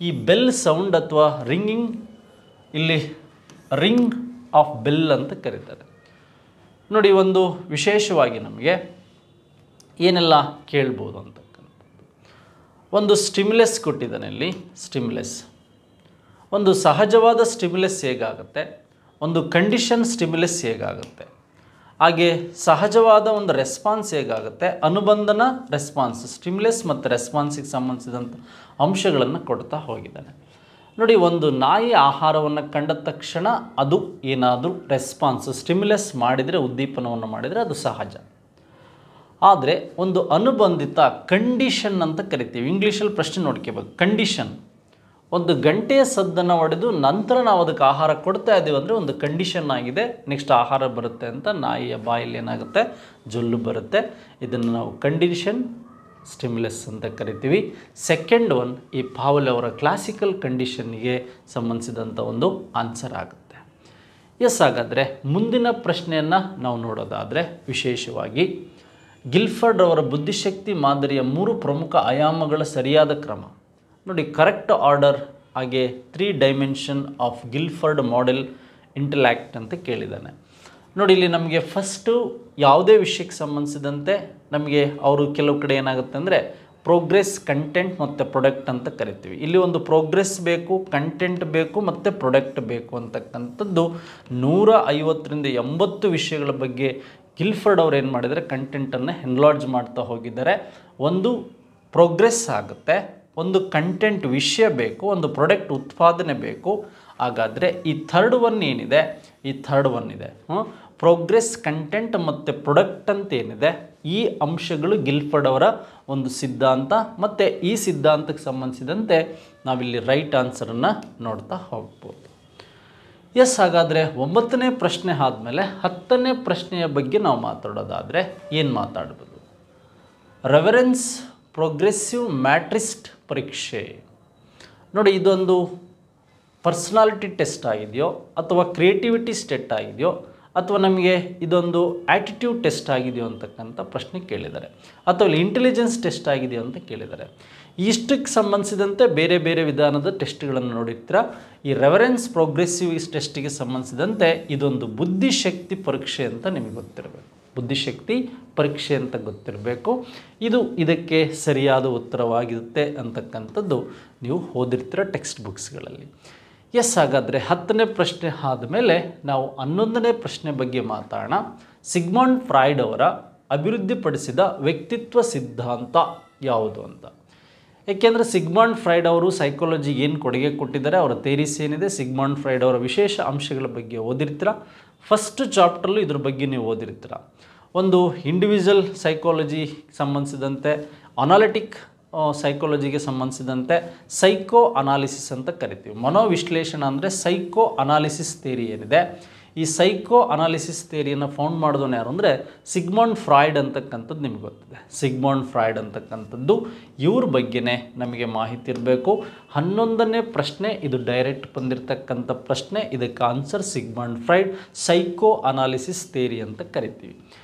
ಈ ಬೆಲ್ ಸೌಂಡ್ ಅಥವಾ ರಿಂಗಿಂಗ್, ಇಲ್ಲಿ ರಿಂಗ್ ಆಫ್ ಬೆಲ್ ಅಂತ ಕರೀತಾರೆ ನೋಡಿ. ಒಂದು ವಿಶೇಷವಾಗಿ ನಮಗೆ ಏನೆಲ್ಲ ಕೇಳ್ಬೋದು ಅಂತಕ್ಕಂಥದ್ದು, ಒಂದು ಸ್ಟಿಮ್ಯುಲಸ್ ಕೊಟ್ಟಿದ್ದಾನೆ ಇಲ್ಲಿ. ಸ್ಟಿಮ್ಯುಲಸ್ ಒಂದು ಸಹಜವಾದ ಸ್ಟಿಮ್ಯುಲಸ್ ಹೇಗಾಗುತ್ತೆ, ಒಂದು ಕಂಡೀಷನ್ ಸ್ಟಿಮ್ಯುಲಸ್ ಹೇಗಾಗುತ್ತೆ, ಹಾಗೆ ಸಹಜವಾದ ಒಂದು ರೆಸ್ಪಾನ್ಸ್ ಹೇಗಾಗುತ್ತೆ, ಅನುಬಂಧನ ರೆಸ್ಪಾನ್ಸ್, ಸ್ಟಿಮ್ಯುಲಸ್ ಮತ್ತು ರೆಸ್ಪಾನ್ಸಿಗೆ ಸಂಬಂಧಿಸಿದಂಥ ಅಂಶಗಳನ್ನು ಕೊಡ್ತಾ ಹೋಗಿದ್ದಾನೆ ನೋಡಿ. ಒಂದು ನಾಯಿ ಆಹಾರವನ್ನು ಕಂಡ ತಕ್ಷಣ ಅದು ಏನಾದರೂ ರೆಸ್ಪಾನ್ಸ್ ಸ್ಟಿಮ್ಯುಲಸ್ ಮಾಡಿದರೆ, ಉದ್ದೀಪನವನ್ನು ಮಾಡಿದರೆ ಅದು ಸಹಜ. ಆದರೆ ಒಂದು ಅನುಬಂಧಿತ ಕಂಡೀಷನ್ ಅಂತ ಕರಿತೀವಿ. ಇಂಗ್ಲೀಷಲ್ಲಿ ಪ್ರಶ್ನೆ ನೋಡ್ಕೋಬೇಕು. ಕಂಡೀಷನ್ ಒಂದು ಗಂಟೆಯ ಸದ್ದನ್ನು ಹೊಡೆದು ನಂತರ ನಾವು ಅದಕ್ಕೆ ಆಹಾರ ಕೊಡ್ತಾ ಇದ್ದೀವಿ ಅಂದರೆ ಒಂದು ಕಂಡೀಷನ್ ಆಗಿದೆ. ನೆಕ್ಸ್ಟ್ ಆಹಾರ ಬರುತ್ತೆ ಅಂತ ನಾಯಿಯ ಬಾಯಲ್ಲಿ ಏನಾಗುತ್ತೆ, ಜೊಲ್ಲು ಬರುತ್ತೆ. ಇದನ್ನು ನಾವು ಕಂಡೀಷನ್ ಸ್ಟಿಮ್ಯುಲಸ್ ಅಂತ ಕರಿತೀವಿ. ಸೆಕೆಂಡ್ ಒನ್ ಈ ಪಾವೆಲ್ ಅವರ ಕ್ಲಾಸಿಕಲ್ ಕಂಡೀಷನ್ಗೆ ಸಂಬಂಧಿಸಿದಂಥ ಒಂದು ಆನ್ಸರ್ ಆಗುತ್ತೆ. ಎಸ್, ಹಾಗಾದರೆ ಮುಂದಿನ ಪ್ರಶ್ನೆಯನ್ನು ನಾವು ನೋಡೋದಾದರೆ ವಿಶೇಷವಾಗಿ ಗಿಲ್ಫರ್ಡ್ ಅವರ ಬುದ್ಧಿಶಕ್ತಿ ಮಾದರಿಯ 3 ಪ್ರಮುಖ ಆಯಾಮಗಳ ಸರಿಯಾದ ಕ್ರಮ ನೋಡಿ. ಕರೆಕ್ಟ್ ಆರ್ಡರ್, ಹಾಗೆ 3 dimension of Guilford model intellect ಅಂತ ಕೇಳಿದ್ದಾನೆ ನೋಡಿ. ಇಲ್ಲಿ ನಮಗೆ ಫಸ್ಟು ಯಾವುದೇ ವಿಷಯಕ್ಕೆ ಸಂಬಂಧಿಸಿದಂತೆ ನಮಗೆ ಅವರು ಕೆಲವು ಕಡೆ ಏನಾಗುತ್ತೆ ಅಂದರೆ ಪ್ರೋಗ್ರೆಸ್, ಕಂಟೆಂಟ್ ಮತ್ತು ಪ್ರೊಡಕ್ಟ್ ಅಂತ ಕರಿತೀವಿ. ಇಲ್ಲಿ ಒಂದು ಪ್ರೋಗ್ರೆಸ್ ಬೇಕು, ಕಂಟೆಂಟ್ ಬೇಕು ಮತ್ತು ಪ್ರೊಡಕ್ಟ್ ಬೇಕು ಅಂತಕ್ಕಂಥದ್ದು 150ರಿಂದ 80 ವಿಷಯಗಳ ಬಗ್ಗೆ ಗಿಲ್ಫರ್ಡ್ ಅವರು ಏನು ಮಾಡಿದ್ದಾರೆ, ಕಂಟೆಂಟನ್ನು ಎನ್ಲಾರ್ಜ್ ಮಾಡ್ತಾ ಹೋಗಿದ್ದಾರೆ. ಒಂದು ಪ್ರೋಗ್ರೆಸ್ ಆಗುತ್ತೆ, ಒಂದು ಕಂಟೆಂಟ್ ವಿಷಯ ಬೇಕು, ಒಂದು ಪ್ರಾಡಕ್ಟ್ ಉತ್ಪಾದನೆ ಬೇಕು. ಹಾಗಾದರೆ ಈ ಥರ್ಡ್ ಒನ್ ಏನಿದೆ, ಈ ಥರ್ಡ್ ಒನ್ ಇದೆ ಪ್ರೋಗ್ರೆಸ್, ಕಂಟೆಂಟ್ ಮತ್ತು ಪ್ರೊಡಕ್ಟ್ ಅಂತ ಏನಿದೆ, ಈ ಅಂಶಗಳು ಗಿಲ್ಫರ್ಡ್ ಅವರ ಒಂದು ಸಿದ್ಧಾಂತ. ಮತ್ತು ಈ ಸಿದ್ಧಾಂತಕ್ಕೆ ಸಂಬಂಧಿಸಿದಂತೆ ನಾವಿಲ್ಲಿ ರೈಟ್ ಆನ್ಸರನ್ನು ನೋಡ್ತಾ ಹೋಗ್ಬೋದು. ಎಸ್, ಹಾಗಾದರೆ 9ನೇ ಪ್ರಶ್ನೆ ಆದಮೇಲೆ 10ನೇ ಪ್ರಶ್ನೆಯ ಬಗ್ಗೆ ನಾವು ಮಾತಾಡೋದಾದರೆ ಏನು ಮಾತಾಡ್ಬೋದು, ರೆಫರೆನ್ಸ್ ಪ್ರೋಗ್ರೆಸಿವ್ ಮ್ಯಾಟ್ರಿಕ್ಸ್ ಪರೀಕ್ಷೆ ನೋಡಿ. ಇದೊಂದು ಪರ್ಸನಾಲಿಟಿ ಟೆಸ್ಟ್ ಆಗಿದೆಯೋ ಅಥವಾ ಕ್ರಿಯೇಟಿವಿಟಿ ಟೆಸ್ಟ್ ಆಗಿದೆಯೋ ಅಥವಾ ನಮಗೆ ಇದೊಂದು ಆ್ಯಟಿಟ್ಯೂಡ್ ಟೆಸ್ಟ್ ಆಗಿದೆಯೋ ಅಂತಕ್ಕಂಥ ಪ್ರಶ್ನೆ ಕೇಳಿದ್ದಾರೆ, ಅಥವಾ ಇಲ್ಲಿ ಇಂಟೆಲಿಜೆನ್ಸ್ ಟೆಸ್ಟ್ ಆಗಿದೆಯೋ ಅಂತ ಕೇಳಿದ್ದಾರೆ. ಇಷ್ಟಕ್ಕೆ ಸಂಬಂಧಿಸಿದಂತೆ ಬೇರೆ ಬೇರೆ ವಿಧಾನದ ಟೆಸ್ಟ್ಗಳನ್ನು ನೋಡಿರ್ತೀರ. ಈ ರೆಫರೆನ್ಸ್ ಪ್ರೋಗ್ರೆಸಿವ್ ಟೆಸ್ಟಿಗೆ ಸಂಬಂಧಿಸಿದಂತೆ ಇದೊಂದು ಬುದ್ಧಿಶಕ್ತಿ ಪರೀಕ್ಷೆ ಅಂತ ನಿಮಗೆ ಗೊತ್ತಿರಬೇಕು. ಬುದ್ಧಿಶಕ್ತಿ ಪರೀಕ್ಷೆ ಅಂತ ಗೊತ್ತಿರಬೇಕು. ಇದು ಇದಕ್ಕೆ ಸರಿಯಾದ ಉತ್ತರವಾಗಿರುತ್ತೆ ಅಂತಕ್ಕಂಥದ್ದು ನೀವು ಓದಿರ್ತೀರ ಟೆಕ್ಸ್ಟ್ ಬುಕ್ಸ್ಗಳಲ್ಲಿ. ಎಸ್, ಹಾಗಾದರೆ 10ನೇ ಪ್ರಶ್ನೆ ಆದಮೇಲೆ ನಾವು 11ನೇ ಪ್ರಶ್ನೆ ಬಗ್ಗೆ ಮಾತಾಡೋಣ. ಸಿಗ್ಮಂಡ್ ಫ್ರಾಯ್ಡ್ ಅವರ ಅಭಿವೃದ್ಧಿಪಡಿಸಿದ ವ್ಯಕ್ತಿತ್ವ ಸಿದ್ಧಾಂತ ಯಾವುದು ಅಂತ. ಏಕೆಂದರೆ ಸಿಗ್ಮಂಡ್ ಫ್ರಾಯ್ಡ್ ಅವರು ಸೈಕಾಲಜಿಗೆ ಏನು ಕೊಡುಗೆ ಕೊಟ್ಟಿದ್ದಾರೆ, ಅವರ ಥೇರೀಸ್ ಏನಿದೆ, ಸಿಗ್ಮಂಡ್ ಫ್ರಾಯ್ಡ್ ಅವರ ವಿಶೇಷ ಅಂಶಗಳ ಬಗ್ಗೆ ಓದಿರ್ತೀರ. ಫಸ್ಟ್ ಚಾಪ್ಟರ್ಲು ಇದ್ರ ಬಗ್ಗೆ ನೀವು ಓದಿರ್ತೀರ. ಒಂದು ಇಂಡಿವಿಜುವಲ್ ಸೈಕಾಲಜಿ ಸಂಬಂಧಿಸಿದಂತೆ, ಅನಾಲಿಟಿಕ್ ಸೈಕಾಲಜಿಗೆ ಸಂಬಂಧಿಸಿದಂತೆ ಸೈಕೋ ಅನಾಲಿಸಿಸ್ ಅಂತ ಕರಿತೀವಿ. ಮನೋವಿಶ್ಲೇಷಣೆ ಅಂದರೆ ಸೈಕೋ ಅನಾಲಿಸಿಸ್ ಥಿಯರಿ ಏನಿದೆ, ಈ ಸೈಕೋ ಅನಾಲಿಸಿಸ್ ಥಿಯರಿಯನ್ನು ಫೌಂಡ್ ಮಾಡಿದವನು ಯಾರು ಅಂದರೆ ಸಿಗ್ಮಂಡ್ ಫ್ರಾಯ್ಡ್ ಅಂತಕ್ಕಂಥದ್ದು ನಿಮ್ಗೆ ಗೊತ್ತಿದೆ. ಸಿಗ್ಮಂಡ್ ಫ್ರಾಯ್ಡ್ ಅಂತಕ್ಕಂಥದ್ದು ಇವ್ರ ಬಗ್ಗೆನೇ ನಮಗೆ ಮಾಹಿತಿ ಇರಬೇಕು. 11ನೇ ಪ್ರಶ್ನೆ ಇದು ಡೈರೆಕ್ಟ್ ಬಂದಿರತಕ್ಕಂಥ ಪ್ರಶ್ನೆ. ಇದಕ್ಕೆ answer Sigmund Freud, psycho analysis theory ಅಂತ ಕರಿತೀವಿ.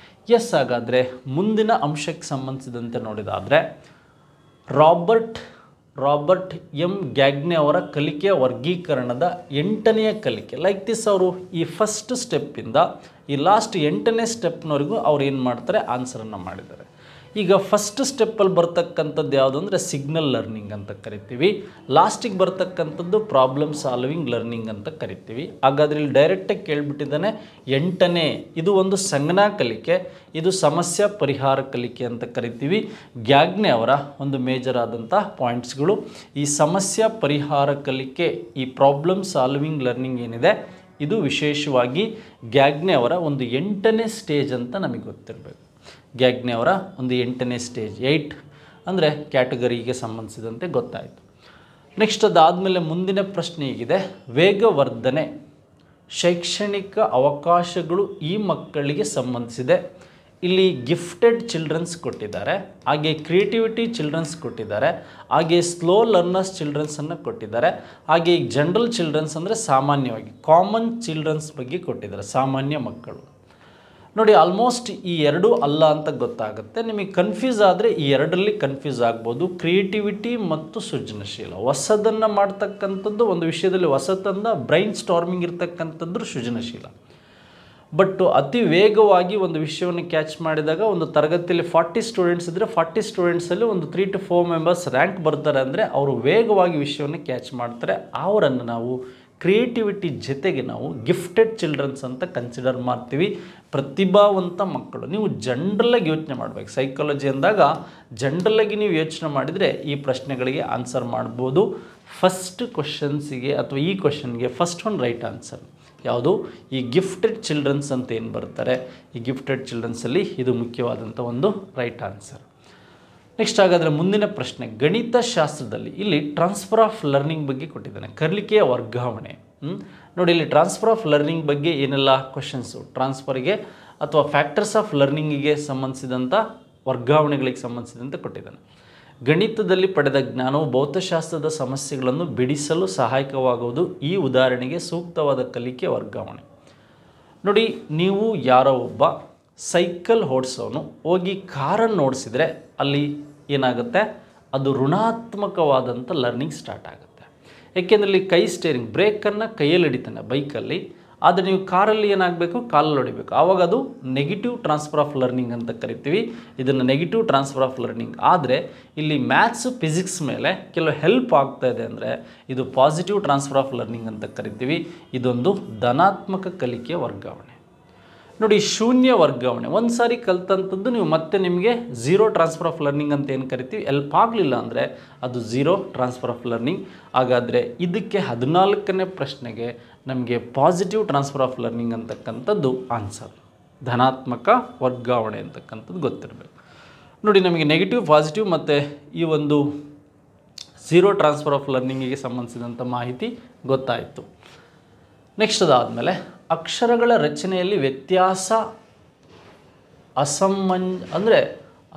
ಎಸ್, ಹಾಗಾದರೆ ಮುಂದಿನ ಅಂಶಕ್ಕೆ ಸಂಬಂಧಿಸಿದಂತೆ ನೋಡಿದಾದರೆ ರಾಬರ್ಟ್ ಎಂ ಗ್ಯಾಗ್ನೆ ಅವರ ಕಲಿಕೆಯ ವರ್ಗೀಕರಣದ 8ನೆಯ ಕಲಿಕೆ. ಲೈಕ್ ದಿಸ್, ಅವರು ಈ ಫಸ್ಟ್ ಸ್ಟೆಪ್ಪಿಂದ ಈ ಲಾಸ್ಟ್ 8ನೇ ಸ್ಟೆಪ್ನವರೆಗೂ ಅವ್ರು ಏನು ಮಾಡ್ತಾರೆ, ಆನ್ಸರನ್ನು ಮಾಡಿದ್ದಾರೆ. ಈಗ ಫಸ್ಟ್ ಸ್ಟೆಪ್ಪಲ್ಲಿ ಬರ್ತಕ್ಕಂಥದ್ದು ಯಾವುದು ಅಂದರೆ ಸಿಗ್ನಲ್ ಲರ್ನಿಂಗ್ ಅಂತ ಕರಿತೀವಿ. ಲಾಸ್ಟಿಗೆ ಬರ್ತಕ್ಕಂಥದ್ದು ಪ್ರಾಬ್ಲಮ್ ಸಾಲ್ವಿಂಗ್ ಲರ್ನಿಂಗ್ ಅಂತ ಕರಿತೀವಿ. ಹಾಗಾದರೆ ಇಲ್ಲಿ ಡೈರೆಕ್ಟಾಗಿ ಕೇಳಿಬಿಟ್ಟಿದ್ದಾನೆ 8ನೇ, ಇದು ಒಂದು ಸಂಜ್ಞಾ ಕಲಿಕೆ, ಇದು ಸಮಸ್ಯೆ ಪರಿಹಾರ ಕಲಿಕೆ ಅಂತ ಕರಿತೀವಿ. ಗ್ಯಾಗ್ನೆ ಅವರ ಒಂದು ಮೇಜರ್ ಆದಂಥ ಪಾಯಿಂಟ್ಸ್ಗಳು ಈ ಸಮಸ್ಯೆ ಪರಿಹಾರ ಕಲಿಕೆ, ಈ ಪ್ರಾಬ್ಲಮ್ ಸಾಲ್ವಿಂಗ್ ಲರ್ನಿಂಗ್ ಏನಿದೆ, ಇದು ವಿಶೇಷವಾಗಿ ಗ್ಯಾಗ್ನೆ ಅವರ ಒಂದು 8ನೇ ಸ್ಟೇಜ್ ಅಂತ ನಮಗೆ ಗೊತ್ತಿರಬೇಕು. ಗ್ಯಾಗ್ನೆ ಅವರ ಒಂದು 8ನೇ ಸ್ಟೇಜ್, 8 ಅಂದರೆ ಕ್ಯಾಟಗರಿಗೆ ಸಂಬಂಧಿಸಿದಂತೆ ಗೊತ್ತಾಯಿತು. ನೆಕ್ಸ್ಟ್ ಅದಾದಮೇಲೆ ಮುಂದಿನ ಪ್ರಶ್ನೆ ಹೀಗಿದೆ, ವೇಗವರ್ಧನೆ ಶೈಕ್ಷಣಿಕ ಅವಕಾಶಗಳು ಈ ಮಕ್ಕಳಿಗೆ ಸಂಬಂಧಿಸಿದೆ. ಇಲ್ಲಿ ಗಿಫ್ಟೆಡ್ ಚಿಲ್ಡ್ರನ್ಸ್ ಕೊಟ್ಟಿದ್ದಾರೆ, ಹಾಗೆ ಕ್ರಿಯೇಟಿವಿಟಿ ಚಿಲ್ಡ್ರನ್ಸ್ ಕೊಟ್ಟಿದ್ದಾರೆ, ಹಾಗೆ ಸ್ಲೋ ಲರ್ನರ್ಸ್ ಚಿಲ್ಡ್ರನ್ಸನ್ನು ಕೊಟ್ಟಿದ್ದಾರೆ, ಹಾಗೆ ಈಗ ಜನರಲ್ ಚಿಲ್ಡ್ರನ್ಸ್ ಅಂದರೆ ಸಾಮಾನ್ಯವಾಗಿ ಕಾಮನ್ ಚಿಲ್ಡ್ರನ್ಸ್ ಬಗ್ಗೆ ಕೊಟ್ಟಿದ್ದಾರೆ, ಸಾಮಾನ್ಯ ಮಕ್ಕಳು. ನೋಡಿ, ಆಲ್ಮೋಸ್ಟ್ ಈ ಎರಡೂ ಅಲ್ಲ ಅಂತ ಗೊತ್ತಾಗುತ್ತೆ. ನಿಮಗೆ ಕನ್ಫ್ಯೂಸ್ ಆದರೆ ಈ ಎರಡರಲ್ಲಿ ಕನ್ಫ್ಯೂಸ್ ಆಗ್ಬೋದು. ಕ್ರಿಯೇಟಿವಿಟಿ ಮತ್ತು ಸೃಜನಶೀಲ, ಹೊಸದನ್ನು ಮಾಡ್ತಕ್ಕಂಥದ್ದು, ಒಂದು ವಿಷಯದಲ್ಲಿ ಹೊಸತಂದ ಬ್ರೈನ್ ಸ್ಟಾರ್ಮಿಂಗ್ ಇರ್ತಕ್ಕಂಥದ್ದು ಸೃಜನಶೀಲ. ಬಟ್ ಅತಿ ವೇಗವಾಗಿ ಒಂದು ವಿಷಯವನ್ನು ಕ್ಯಾಚ್ ಮಾಡಿದಾಗ ಒಂದು ತರಗತಿಯಲ್ಲಿ 40 ಸ್ಟೂಡೆಂಟ್ಸ್ ಇದ್ದರೆ 40 ಸ್ಟೂಡೆಂಟ್ಸಲ್ಲಿ ಒಂದು 3 to 4 ಮೆಂಬರ್ಸ್ ರ್ಯಾಂಕ್ ಬರ್ತಾರೆ ಅಂದರೆ ಅವರು ವೇಗವಾಗಿ ವಿಷಯವನ್ನು ಕ್ಯಾಚ್ ಮಾಡ್ತಾರೆ. ಅವರನ್ನು ನಾವು ಕ್ರಿಯೇಟಿವಿಟಿ ಜೊತೆಗೆ ನಾವು ಗಿಫ್ಟೆಡ್ ಚಿಲ್ಡ್ರನ್ಸ್ ಅಂತ ಕನ್ಸಿಡರ್ ಮಾಡ್ತೀವಿ. ಪ್ರತಿಭಾವಂತ ಮಕ್ಕಳು. ನೀವು ಜನರಲ್ಲಾಗಿ ಯೋಚನೆ ಮಾಡಬೇಕು. ಸೈಕಾಲಜಿ ಅಂದಾಗ ಜನರಲ್ಲಾಗಿ ನೀವು ಯೋಚನೆ ಮಾಡಿದರೆ ಈ ಪ್ರಶ್ನೆಗಳಿಗೆ ಆನ್ಸರ್ ಮಾಡ್ಬೋದು. ಫಸ್ಟ್ ಕ್ವಶನ್ಸಿಗೆ ಅಥವಾ ಈ ಕ್ವಶನ್ಗೆ ಫಸ್ಟ್ ಒನ್ ರೈಟ್ ಆನ್ಸರ್ ಯಾವುದು, ಈ ಗಿಫ್ಟೆಡ್ ಚಿಲ್ಡ್ರನ್ಸ್ ಅಂತ ಏನು ಬರ್ತಾರೆ, ಈ ಗಿಫ್ಟೆಡ್ ಚಿಲ್ಡ್ರನ್ಸಲ್ಲಿ ಇದು ಮುಖ್ಯವಾದಂಥ ಒಂದು ರೈಟ್ ಆನ್ಸರ್. ನೆಕ್ಸ್ಟ್ ಹಾಗಾದರೆ ಮುಂದಿನ ಪ್ರಶ್ನೆ, ಗಣಿತಶಾಸ್ತ್ರದಲ್ಲಿ ಇಲ್ಲಿ ಟ್ರಾನ್ಸ್ಫರ್ ಆಫ್ ಲರ್ನಿಂಗ್ ಬಗ್ಗೆ ಕೊಟ್ಟಿದ್ದಾನೆ, ಕಲಿಕೆಯ ವರ್ಗಾವಣೆ. ನೋಡಿ, ಇಲ್ಲಿ ಟ್ರಾನ್ಸ್ಫರ್ ಆಫ್ ಲರ್ನಿಂಗ್ ಬಗ್ಗೆ ಏನೆಲ್ಲ ಕ್ವಶನ್ಸು, ಟ್ರಾನ್ಸ್ಫರ್ಗೆ ಅಥವಾ ಫ್ಯಾಕ್ಟರ್ಸ್ ಆಫ್ ಲರ್ನಿಂಗಿಗೆ ಸಂಬಂಧಿಸಿದಂಥ ವರ್ಗಾವಣೆಗಳಿಗೆ ಸಂಬಂಧಿಸಿದಂತೆ ಕೊಟ್ಟಿದ್ದಾನೆ. ಗಣಿತದಲ್ಲಿ ಪಡೆದ ಜ್ಞಾನವು ಭೌತಶಾಸ್ತ್ರದ ಸಮಸ್ಯೆಗಳನ್ನು ಬಿಡಿಸಲು ಸಹಾಯಕವಾಗುವುದು. ಈ ಉದಾಹರಣೆಗೆ ಸೂಕ್ತವಾದ ಕಲಿಕೆ ವರ್ಗಾವಣೆ. ನೋಡಿ, ನೀವು ಯಾರೋ ಒಬ್ಬ ಸೈಕಲ್ ಓಡಿಸೋನು ಹೋಗಿ ಕಾರನ್ನು ಓಡಿಸಿದರೆ ಅಲ್ಲಿ ಏನಾಗುತ್ತೆ, ಅದು ಋಣಾತ್ಮಕವಾದಂಥ ಲರ್ನಿಂಗ್ ಸ್ಟಾರ್ಟ್ ಆಗುತ್ತೆ. ಏಕೆಂದರೆ ಇಲ್ಲಿ ಕೈ ಸ್ಟೇರಿಂಗ್, ಬ್ರೇಕನ್ನು ಕೈಯಲ್ಲಿ ಹಿಡಿತಾನೆ ಬೈಕಲ್ಲಿ, ಆದರೆ ನೀವು ಕಾರಲ್ಲಿ ಏನಾಗಬೇಕು, ಕಾಲಲ್ಲಿ ಹೊಡಿಬೇಕು. ಆವಾಗ ಅದು ನೆಗೆಟಿವ್ ಟ್ರಾನ್ಸ್ಫರ್ ಆಫ್ ಲರ್ನಿಂಗ್ ಅಂತ ಕರಿತೀವಿ. ಇದನ್ನು ನೆಗೆಟಿವ್ ಟ್ರಾನ್ಸ್ಫರ್ ಆಫ್ ಲರ್ನಿಂಗ್. ಆದರೆ ಇಲ್ಲಿ ಮ್ಯಾಥ್ಸು ಫಿಸಿಕ್ಸ್ ಮೇಲೆ ಕೆಲವು ಹೆಲ್ಪ್ ಆಗ್ತಾ ಇದೆ ಅಂದರೆ ಇದು ಪಾಸಿಟಿವ್ ಟ್ರಾನ್ಸ್ಫರ್ ಆಫ್ ಲರ್ನಿಂಗ್ ಅಂತ ಕರಿತೀವಿ. ಇದೊಂದು ಧನಾತ್ಮಕ ಕಲಿಕೆಯ ವರ್ಗಾವಣೆ. ನೋಡಿ, ಶೂನ್ಯ ವರ್ಗಾವಣೆ, ಒಂದು ಸಾರಿ ಕಲ್ತಂಥದ್ದು ನೀವು ಮತ್ತೆ ನಿಮಗೆ ಝೀರೋ ಟ್ರಾನ್ಸ್ಫರ್ ಆಫ್ ಲರ್ನಿಂಗ್ ಅಂತ ಏನು ಕರಿತೀವಿ, ಹೆಲ್ಪ್ ಆಗಲಿಲ್ಲ ಅಂದರೆ ಅದು ಝೀರೋ ಟ್ರಾನ್ಸ್ಫರ್ ಆಫ್ ಲರ್ನಿಂಗ್. ಹಾಗಾದರೆ ಇದಕ್ಕೆ 14ನೇ ಪ್ರಶ್ನೆಗೆ ನಮಗೆ ಪಾಸಿಟಿವ್ ಟ್ರಾನ್ಸ್ಫರ್ ಆಫ್ ಲರ್ನಿಂಗ್ ಅಂತಕ್ಕಂಥದ್ದು ಆನ್ಸರ್. ಧನಾತ್ಮಕ ವರ್ಗಾವಣೆ ಅಂತಕ್ಕಂಥದ್ದು ಗೊತ್ತಿರಬೇಕು. ನೋಡಿ, ನಮಗೆ ನೆಗೆಟಿವ್, ಪಾಸಿಟಿವ್ ಮತ್ತು ಈ ಒಂದು ಝೀರೋ ಟ್ರಾನ್ಸ್ಫರ್ ಆಫ್ ಲರ್ನಿಂಗಿಗೆ ಸಂಬಂಧಿಸಿದಂಥ ಮಾಹಿತಿ ಗೊತ್ತಾಯಿತು. ನೆಕ್ಸ್ಟ್ ಅದಾದಮೇಲೆ ಅಕ್ಷರಗಳ ರಚನೆಯಲ್ಲಿ ವ್ಯತ್ಯಾಸ,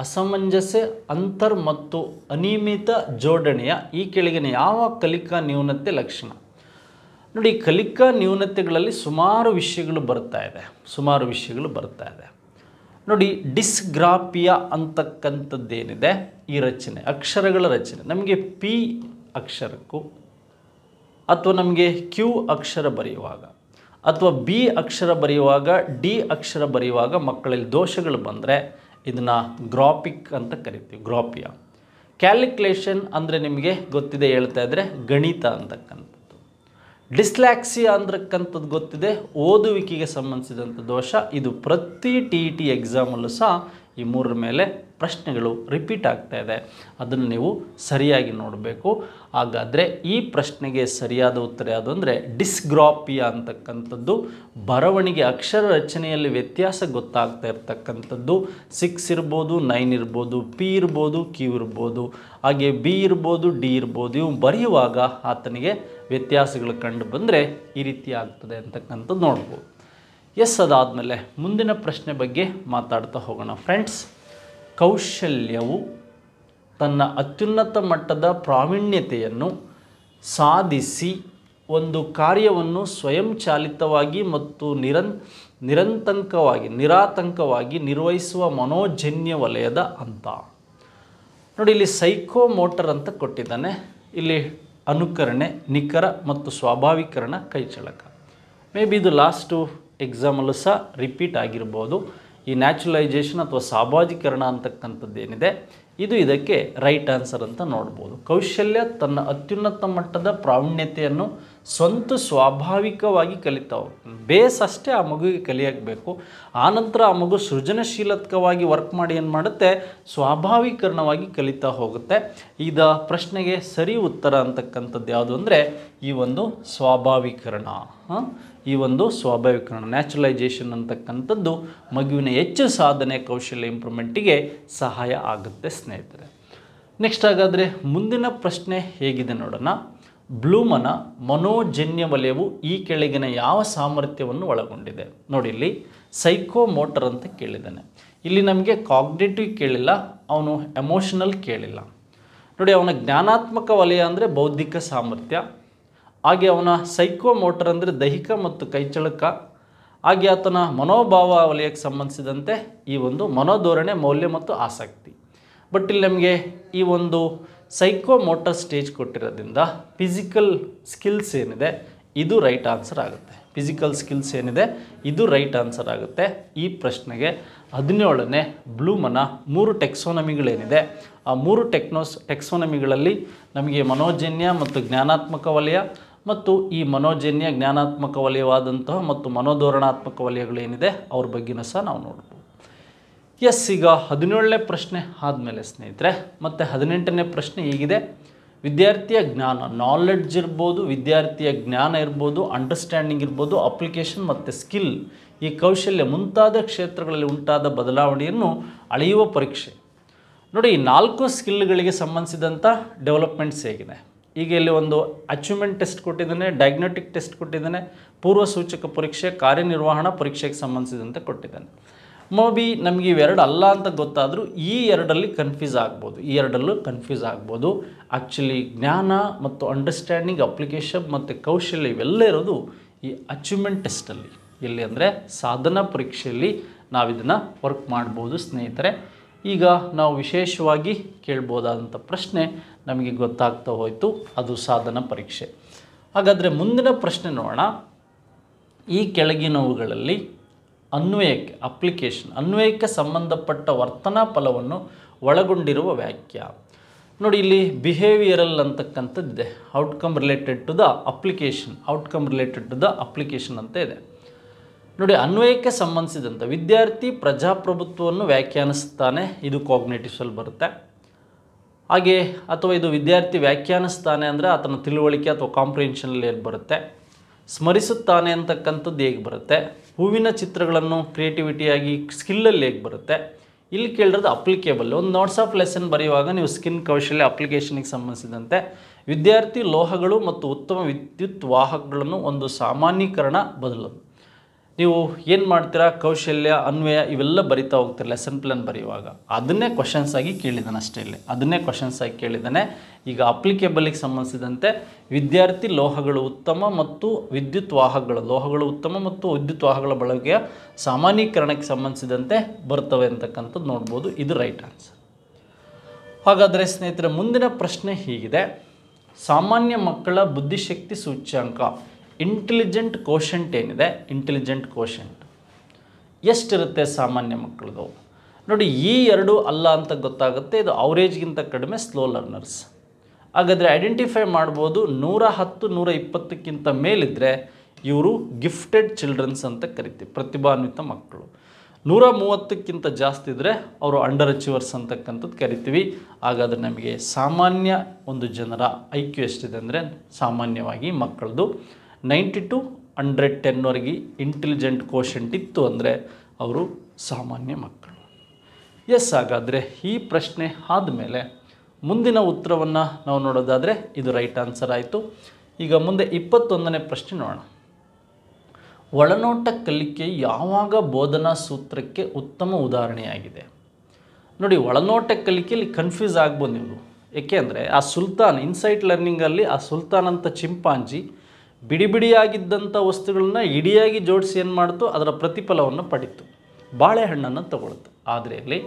ಅಸಮಂಜಸ, ಅಂತರ್ ಮತ್ತು ಅನಿಯಮಿತ ಜೋಡಣೆಯ ಈ ಕೆಳಗಿನ ಯಾವ ಕಲಿಕಾ ನ್ಯೂನತೆ ಲಕ್ಷಣ. ನೋಡಿ, ಕಲಿಕಾ ನ್ಯೂನತೆಗಳಲ್ಲಿ ಸುಮಾರು ವಿಷಯಗಳು ಬರ್ತಾ ಇದೆ. ನೋಡಿ, ಡಿಸ್ಗ್ರಾಫಿಯಾ ಅಂತಕ್ಕಂಥದ್ದೇನಿದೆ, ಈ ರಚನೆ, ಅಕ್ಷರಗಳ ರಚನೆ, ನಮಗೆ ಪಿ ಅಕ್ಷರಕ್ಕೂ ಅಥವಾ ನಮಗೆ ಕ್ಯೂ ಅಕ್ಷರ ಬರೆಯುವಾಗ ಅಥವಾ ಬಿ ಅಕ್ಷರ ಬರೆಯುವಾಗ ಡಿ ಅಕ್ಷರ ಬರೆಯುವಾಗ ಮಕ್ಕಳಲ್ಲಿ ದೋಷಗಳು ಬಂದರೆ ಇದನ್ನು ಗ್ರಾಫಿಕ್ ಅಂತ ಕರಿತೀವಿ, ಗ್ರಾಫಿಯಾ. ಕ್ಯಾಲ್ಕುಲೇಷನ್ ಅಂದರೆ ನಿಮಗೆ ಗೊತ್ತಿದೆ, ಹೇಳ್ತಾ ಇದ್ದರೆ ಗಣಿತ ಅಂತಕ್ಕಂಥದ್ದು. ಡಿಸ್ಲ್ಯಾಕ್ಸಿಯಾ ಅಂತಕ್ಕಂಥದ್ದು ಗೊತ್ತಿದೆ, ಓದುವಿಕೆಗೆ ಸಂಬಂಧಿಸಿದಂಥ ದೋಷ. ಇದು ಪ್ರತಿ TET ಎಕ್ಸಾಮಲ್ಲೂ ಸಹ ಈ ಮೂರರ ಮೇಲೆ ಪ್ರಶ್ನೆಗಳು ರಿಪೀಟ್ ಆಗ್ತಾ ಇದೆ. ಅದನ್ನು ನೀವು ಸರಿಯಾಗಿ ನೋಡಬೇಕು. ಹಾಗಾದರೆ ಈ ಪ್ರಶ್ನೆಗೆ ಸರಿಯಾದ ಉತ್ತರ ಯಾವುದು ಅಂದರೆ ಡಿಸ್ಗ್ರಾಫಿಯಾ ಅಂತಕ್ಕಂಥದ್ದು. ಬರವಣಿಗೆ ಅಕ್ಷರ ರಚನೆಯಲ್ಲಿ ವ್ಯತ್ಯಾಸ ಗೊತ್ತಾಗ್ತಾ ಇರ್ತಕ್ಕಂಥದ್ದು. 6 ಇರ್ಬೋದು, 9 ಇರ್ಬೋದು, ಪಿ ಇರ್ಬೋದು, ಕ್ಯೂ ಇರ್ಬೋದು, ಹಾಗೆ ಬಿ ಇರ್ಬೋದು, ಡಿ ಇರ್ಬೋದು. ಇವು ಬರೆಯುವಾಗ ಆತನಿಗೆ ವ್ಯತ್ಯಾಸಗಳು ಕಂಡು ಬಂದರೆ ಈ ರೀತಿ ಆಗ್ತದೆ ಅಂತಕ್ಕಂಥದ್ದು ನೋಡ್ಬೋದು. ಅದಾದಮೇಲೆ ಮುಂದಿನ ಪ್ರಶ್ನೆ ಬಗ್ಗೆ ಮಾತಾಡ್ತಾ ಹೋಗೋಣ ಫ್ರೆಂಡ್ಸ್. ಕೌಶಲ್ಯವು ತನ್ನ ಅತ್ಯುನ್ನತ ಮಟ್ಟದ ಪ್ರಾವೀಣ್ಯತೆಯನ್ನು ಸಾಧಿಸಿ ಒಂದು ಕಾರ್ಯವನ್ನು ಸ್ವಯಂಚಾಲಿತವಾಗಿ ಮತ್ತು ನಿರಾತಂಕವಾಗಿ ನಿರ್ವಹಿಸುವ ಮನೋಜನ್ಯ ವಲಯದ ಹಂತ. ನೋಡಿ, ಇಲ್ಲಿ ಸೈಕೋಮೋಟರ್ ಅಂತ ಕೊಟ್ಟಿದ್ದಾನೆ. ಇಲ್ಲಿ ಅನುಕರಣೆ, ನಿಖರ ಮತ್ತು ಸ್ವಾಭಾವೀಕರಣ ಕೈಚಳಕ. ಮೇ ಬಿ ಇದು ಲಾಸ್ಟು ಎಕ್ಸಾಮಲ್ಲೂ ಸಹ ರಿಪೀಟ್ ಆಗಿರ್ಬೋದು. ಈ ನ್ಯಾಚುರಲೈಜೇಷನ್ ಅಥವಾ ಸಾಮಾಜಿಕರಣ ಅಂತಕ್ಕಂಥದ್ದು ಏನಿದೆ, ಇದು ಇದಕ್ಕೆ ರೈಟ್ ಆನ್ಸರ್ ಅಂತ ನೋಡ್ಬೋದು. ಕೌಶಲ್ಯ ತನ್ನ ಅತ್ಯುನ್ನತ ಮಟ್ಟದ ಪ್ರಾವೀಣ್ಯತೆಯನ್ನು ಸ್ವಾಭಾವಿಕವಾಗಿ ಕಲಿತಾ ಹೋಗ್ತಾನೆ. ಬೇಸ್ ಅಷ್ಟೇ ಆ ಮಗುವಿಗೆ ಕಲಿಯಬೇಕು. ಆನಂತರ ಆ ಮಗು ಸೃಜನಶೀಲತ್ವವಾಗಿ ವರ್ಕ್ ಮಾಡಿ ಏನು ಮಾಡುತ್ತೆ, ಸ್ವಾಭಾವೀಕರಣವಾಗಿ ಕಲಿತಾ ಹೋಗುತ್ತೆ. ಇದು ಪ್ರಶ್ನೆಗೆ ಸರಿ ಉತ್ತರ ಅಂತಕ್ಕಂಥದ್ದು ಯಾವುದು ಅಂದರೆ ಈ ಒಂದು ಸ್ವಾಭಾವೀಕರಣ. ನ್ಯಾಚುರಲೈಜೇಷನ್ ಅಂತಕ್ಕಂಥದ್ದು ಮಗುವಿನ ಹೆಚ್ಚು ಸಾಧನೆ, ಕೌಶಲ್ಯ ಇಂಪ್ರೂವ್ಮೆಂಟಿಗೆ ಸಹಾಯ ಆಗುತ್ತೆ ಸ್ನೇಹಿತರೆ. ನೆಕ್ಸ್ಟ್ ಹಾಗಾದರೆ ಮುಂದಿನ ಪ್ರಶ್ನೆ ಹೇಗಿದೆ ನೋಡೋಣ. ಬ್ಲೂಮನ ಮನೋಜನ್ಯ ವಲಯವು ಈ ಕೆಳಗಿನ ಯಾವ ಸಾಮರ್ಥ್ಯವನ್ನು ಒಳಗೊಂಡಿದೆ? ನೋಡಿ, ಇಲ್ಲಿ ಸೈಕೋಮೋಟರ್ ಅಂತ ಕೇಳಿದ್ದಾನೆ. ಇಲ್ಲಿ ನಮಗೆ ಕಾಗ್ನಿಟಿವ್ ಕೇಳಿಲ್ಲ, ಅವನು ಎಮೋಷನಲ್ ಕೇಳಿಲ್ಲ. ನೋಡಿ, ಅವನ ಜ್ಞಾನಾತ್ಮಕ ವಲಯ ಅಂದರೆ ಬೌದ್ಧಿಕ ಸಾಮರ್ಥ್ಯ, ಹಾಗೆ ಅವನ ಸೈಕೋಮೋಟರ್ ಅಂದರೆ ದೈಹಿಕ ಮತ್ತು ಕೈಚಳಕ, ಹಾಗೆ ಆತನ ಮನೋಭಾವ ವಲಯಕ್ಕೆ ಸಂಬಂಧಿಸಿದಂತೆ ಈ ಒಂದು ಮನೋಧೋರಣೆ, ಮೌಲ್ಯ ಮತ್ತು ಆಸಕ್ತಿ. ಬಟ್ ಇಲ್ಲಿ ನಮಗೆ ಈ ಒಂದು ಸೈಕೋಮೋಟರ್ ಸ್ಟೇಜ್ ಕೊಟ್ಟಿರೋದ್ರಿಂದ ಫಿಸಿಕಲ್ ಸ್ಕಿಲ್ಸ್ ಏನಿದೆ ಇದು ರೈಟ್ ಆನ್ಸರ್ ಆಗುತ್ತೆ. ಈ ಪ್ರಶ್ನೆಗೆ 17ನೇ ಬ್ಲೂಮನ 3 ಟೆಕ್ಸಾನಮಿಗಳೇನಿದೆ, ಆ 3 ಟೆಕ್ಸಾನಮಿಗಳಲ್ಲಿ ನಮಗೆ ಮನೋಜನ್ಯ ಮತ್ತು ಜ್ಞಾನಾತ್ಮಕ ವಲಯ ಮತ್ತು ಈ ಮನೋಜನ್ಯ ಜ್ಞಾನಾತ್ಮಕ ವಲಯವಾದಂತಹ ಮತ್ತು ಮನೋಧೋರಣಾತ್ಮಕ ವಲಯಗಳೇನಿದೆ ಅವ್ರ ಬಗ್ಗೆನೂ ಸಹ ನಾವು ನೋಡ್ಬೋದು. ಈಗ 17ನೇ ಪ್ರಶ್ನೆ ಆದಮೇಲೆ ಸ್ನೇಹಿತರೆ ಮತ್ತು 18ನೇ ಪ್ರಶ್ನೆ ಹೀಗಿದೆ. ವಿದ್ಯಾರ್ಥಿಯ ಜ್ಞಾನ, ನಾಲೆಡ್ಜ್ ಇರ್ಬೋದು, ವಿದ್ಯಾರ್ಥಿಯ ಜ್ಞಾನ ಇರ್ಬೋದು, ಅಂಡರ್ಸ್ಟ್ಯಾಂಡಿಂಗ್ ಇರ್ಬೋದು, ಅಪ್ಲಿಕೇಶನ್ ಮತ್ತು ಸ್ಕಿಲ್, ಈ ಕೌಶಲ್ಯ ಮುಂತಾದ ಕ್ಷೇತ್ರಗಳಲ್ಲಿ ಉಂಟಾದ ಬದಲಾವಣೆಯನ್ನು ಅಳೆಯುವ ಪರೀಕ್ಷೆ. ನೋಡಿ, ಈ 4 ಸ್ಕಿಲ್ಗಳಿಗೆ ಸಂಬಂಧಿಸಿದಂಥ ಡೆವಲಪ್ಮೆಂಟ್ಸ್ ಹೇಗಿದೆ. ಈಗ ಇಲ್ಲಿ ಒಂದು ಅಚೀವ್ಮೆಂಟ್ ಟೆಸ್ಟ್ ಕೊಟ್ಟಿದ್ದಾನೆ, ಡಯಾಗ್ನೋಟಿಕ್ ಟೆಸ್ಟ್ ಕೊಟ್ಟಿದ್ದಾನೆ, ಪೂರ್ವ ಸೂಚಕ ಪರೀಕ್ಷೆ, ಕಾರ್ಯನಿರ್ವಹಣಾ ಪರೀಕ್ಷೆಗೆ ಸಂಬಂಧಿಸಿದಂತೆ ಕೊಟ್ಟಿದ್ದಾನೆ. ಮೋಬಿ ನಮಗೆ ಇವೆರಡು ಅಲ್ಲ ಅಂತ ಗೊತ್ತಾದರೂ ಈ ಎರಡರಲ್ಲಿ ಕನ್ಫ್ಯೂಸ್ ಆಗ್ಬೋದು. ಆ್ಯಕ್ಚುಲಿ ಜ್ಞಾನ ಮತ್ತು ಅಂಡರ್ಸ್ಟ್ಯಾಂಡಿಂಗ್, ಅಪ್ಲಿಕೇಶನ್ ಮತ್ತು ಕೌಶಲ್ಯ ಇವೆಲ್ಲ ಇರೋದು ಈ ಅಚೀವ್ಮೆಂಟ್ ಟೆಸ್ಟಲ್ಲಿ. ಎಲ್ಲಿ ಅಂದರೆ ಸಾಧನಾ ಪರೀಕ್ಷೆಯಲ್ಲಿ ನಾವು ಇದನ್ನು ವರ್ಕ್ ಮಾಡ್ಬೋದು ಸ್ನೇಹಿತರೆ. ಈಗ ನಾವು ವಿಶೇಷವಾಗಿ ಕೇಳ್ಬೋದಾದಂಥ ಪ್ರಶ್ನೆ ನಮಗೆ ಗೊತ್ತಾಗ್ತಾ ಹೋಯಿತು, ಅದು ಸಾಧನಾ ಪರೀಕ್ಷೆ. ಹಾಗಾದರೆ ಮುಂದಿನ ಪ್ರಶ್ನೆ ನೋಡೋಣ. ಈ ಕೆಳಗಿನವುಗಳಲ್ಲಿ ಅನ್ವಯಕ್ಕೆ ಸಂಬಂಧಪಟ್ಟ ವರ್ತನಾ ಫಲವನ್ನು ಒಳಗೊಂಡಿರುವ ವಾಕ್ಯ. ನೋಡಿ, ಇಲ್ಲಿ ಬಿಹೇವಿಯರಲ್ ಅಂತಕ್ಕಂಥದ್ದಿದೆ, outcome related to the application ಅಂತ ಇದೆ. ನೋಡಿ, ಅನ್ವಯಕ್ಕೆ ಸಂಬಂಧಿಸಿದಂಥ ವಿದ್ಯಾರ್ಥಿ ಪ್ರಜಾಪ್ರಭುತ್ವವನ್ನು ವ್ಯಾಖ್ಯಾನಿಸ್ತಾನೆ, ಇದು ಕಾಗ್ನಿಟಿವ್ಸಲ್ಲಿ ಬರುತ್ತೆ. ಹಾಗೆ ಅಥವಾ ಇದು ವಿದ್ಯಾರ್ಥಿ ವ್ಯಾಖ್ಯಾನಿಸ್ತಾನೆ ಅಂದರೆ ಆತನ ತಿಳುವಳಿಕೆ ಅಥವಾ ಕಾಂಪ್ರಿಹೆನ್ಷನಲ್ಲಿ ಹೇಗೆ ಬರುತ್ತೆ. ಸ್ಮರಿಸುತ್ತಾನೆ ಅಂತಕ್ಕಂಥದ್ದು ಹೇಗೆ ಬರುತ್ತೆ. ಹೂವಿನ ಚಿತ್ರಗಳನ್ನು ಕ್ರಿಯೇಟಿವಿಟಿಯಾಗಿ ಸ್ಕಿಲ್ಲಲ್ಲಿ ಹೇಗೆ ಬರುತ್ತೆ. ಇಲ್ಲಿ ಕೇಳಿರೋದು ಅಪ್ಲಿಕೇಬಲ್. ಒಂದು ನೋಟ್ಸ್ ಆಫ್ ಲೆಸನ್ ಬರೆಯುವಾಗ ನೀವು ಸ್ಕಿನ್ ಕೌಶಲ್ಯ ಅಪ್ಲಿಕೇಶನ್ಗೆ ಸಂಬಂಧಿಸಿದಂತೆ ವಿದ್ಯಾರ್ಥಿ ಲೋಹಗಳು ಮತ್ತು ಉತ್ತಮ ವಿದ್ಯುತ್ ವಾಹಕಗಳನ್ನು ಒಂದು ಸಾಮಾನ್ಯೀಕರಣ ಬದಲು. ನೀವು ಏನು ಮಾಡ್ತೀರಾ, ಕೌಶಲ್ಯ, ಅನ್ವಯ ಇವೆಲ್ಲ ಬರಿತಾ ಹೋಗ್ತೀರಿ ಲೆಸನ್ ಪ್ಲಾನ್ ಬರೆಯುವಾಗ. ಅದನ್ನೇ ಕ್ವಶನ್ಸ್ ಆಗಿ ಕೇಳಿದ್ದಾನೆ ಅಷ್ಟೇ ಇಲ್ಲಿ, ಅದನ್ನೇ ಕ್ವಶನ್ಸ್ ಆಗಿ ಕೇಳಿದ್ದಾನೆ. ಈಗ ಅಪ್ಲಿಕೇಬಲಿಗೆ ಸಂಬಂಧಿಸಿದಂತೆ ವಿದ್ಯಾರ್ಥಿ ಲೋಹಗಳು ಉತ್ತಮ ಮತ್ತು ವಿದ್ಯುತ್ ವಾಹಕಗಳು, ಲೋಹಗಳು ಉತ್ತಮ ಮತ್ತು ವಿದ್ಯುತ್ ವಾಹಕಗಳ ಬಳಕೆಯ ಸಾಮಾನ್ಯೀಕರಣಕ್ಕೆ ಸಂಬಂಧಿಸಿದಂತೆ ಬರ್ತವೆ ಅಂತಕ್ಕಂಥದ್ದು ನೋಡ್ಬೋದು. ಇದು ರೈಟ್ ಆನ್ಸರ್. ಹಾಗಾದರೆ ಸ್ನೇಹಿತರೆ, ಮುಂದಿನ ಪ್ರಶ್ನೆ ಹೀಗಿದೆ. ಸಾಮಾನ್ಯ ಮಕ್ಕಳ ಬುದ್ಧಿಶಕ್ತಿ ಸೂಚ್ಯಂಕ ಇಂಟೆಲಿಜೆಂಟ್ ಕೋಶೆಂಟ್ ಏನಿದೆ, ಇಂಟೆಲಿಜೆಂಟ್ ಕೋಶೆಂಟ್ ಎಷ್ಟಿರುತ್ತೆ ಸಾಮಾನ್ಯ ಮಕ್ಕಳದು? ನೋಡಿ, ಈ ಎರಡು ಅಲ್ಲ ಅಂತ ಗೊತ್ತಾಗುತ್ತೆ. ಇದು ಅವರೇಜ್ಗಿಂತ ಕಡಿಮೆ, ಸ್ಲೋ ಲರ್ನರ್ಸ್. ಹಾಗಾದರೆ ಐಡೆಂಟಿಫೈ ಮಾಡ್ಬೋದು. 110, 120ಕ್ಕಿಂತ ಮೇಲಿದ್ದರೆ ಇವರು ಗಿಫ್ಟೆಡ್ ಚಿಲ್ಡ್ರನ್ಸ್ ಅಂತ ಕರಿತೀವಿ, ಪ್ರತಿಭಾನ್ವಿತ ಮಕ್ಕಳು. 130ಕ್ಕಿಂತ ಜಾಸ್ತಿ ಇದ್ದರೆ ಅವರು ಅಂಡರ್ ಅಚೀವರ್ಸ್ ಅಂತಕ್ಕಂಥದ್ದು ಕರಿತೀವಿ. ಹಾಗಾದರೆ ನಮಗೆ ಸಾಮಾನ್ಯ ಒಂದು ಜನರ IQ ಎಷ್ಟಿದೆ ಅಂದರೆ, ಸಾಮಾನ್ಯವಾಗಿ ಮಕ್ಕಳದು 90 to 110ವರೆಗೆ ಇಂಟೆಲಿಜೆಂಟ್ ಕೋಶೆಂಟ್ ಇತ್ತು ಅಂದರೆ ಅವರು ಸಾಮಾನ್ಯ ಮಕ್ಕಳು. ಎಸ್, ಹಾಗಾದರೆ ಈ ಪ್ರಶ್ನೆ ಆದಮೇಲೆ ಮುಂದಿನ ಉತ್ತರವನ್ನು ನಾವು ನೋಡೋದಾದರೆ ಇದು ರೈಟ್ ಆನ್ಸರ್ ಆಯಿತು. ಈಗ ಮುಂದೆ 21ನೇ ಪ್ರಶ್ನೆ ನೋಡೋಣ. ಒಳನೋಟ ಕಲಿಕೆ ಯಾವಾಗ ಬೋಧನಾ ಸೂತ್ರಕ್ಕೆ ಉತ್ತಮ ಉದಾಹರಣೆಯಾಗಿದೆ? ನೋಡಿ, ಒಳನೋಟ ಕಲಿಕೆಯಲ್ಲಿ ಕನ್ಫ್ಯೂಸ್ ಆಗ್ಬೋದು ನೀವು. ಏಕೆ ಅಂದರೆ ಆ ಸುಲ್ತಾನ್, ಇನ್ಸೈಟ್ ಲರ್ನಿಂಗಲ್ಲಿ ಆ ಸುಲ್ತಾನ್ ಅಂತ ಚಿಂಪಾಂಜಿ ಬಿಡಿ ಬಿಡಿಯಾಗಿದ್ದಂಥ ವಸ್ತುಗಳನ್ನ ಇಡಿಯಾಗಿ ಜೋಡಿಸಿ ಏನು ಮಾಡ್ತು, ಅದರ ಪ್ರತಿಫಲವನ್ನು ಪಡೀತು, ಬಾಳೆಹಣ್ಣನ್ನು ತಗೊಳ್ತು. ಆದರೆ ಇಲ್ಲಿ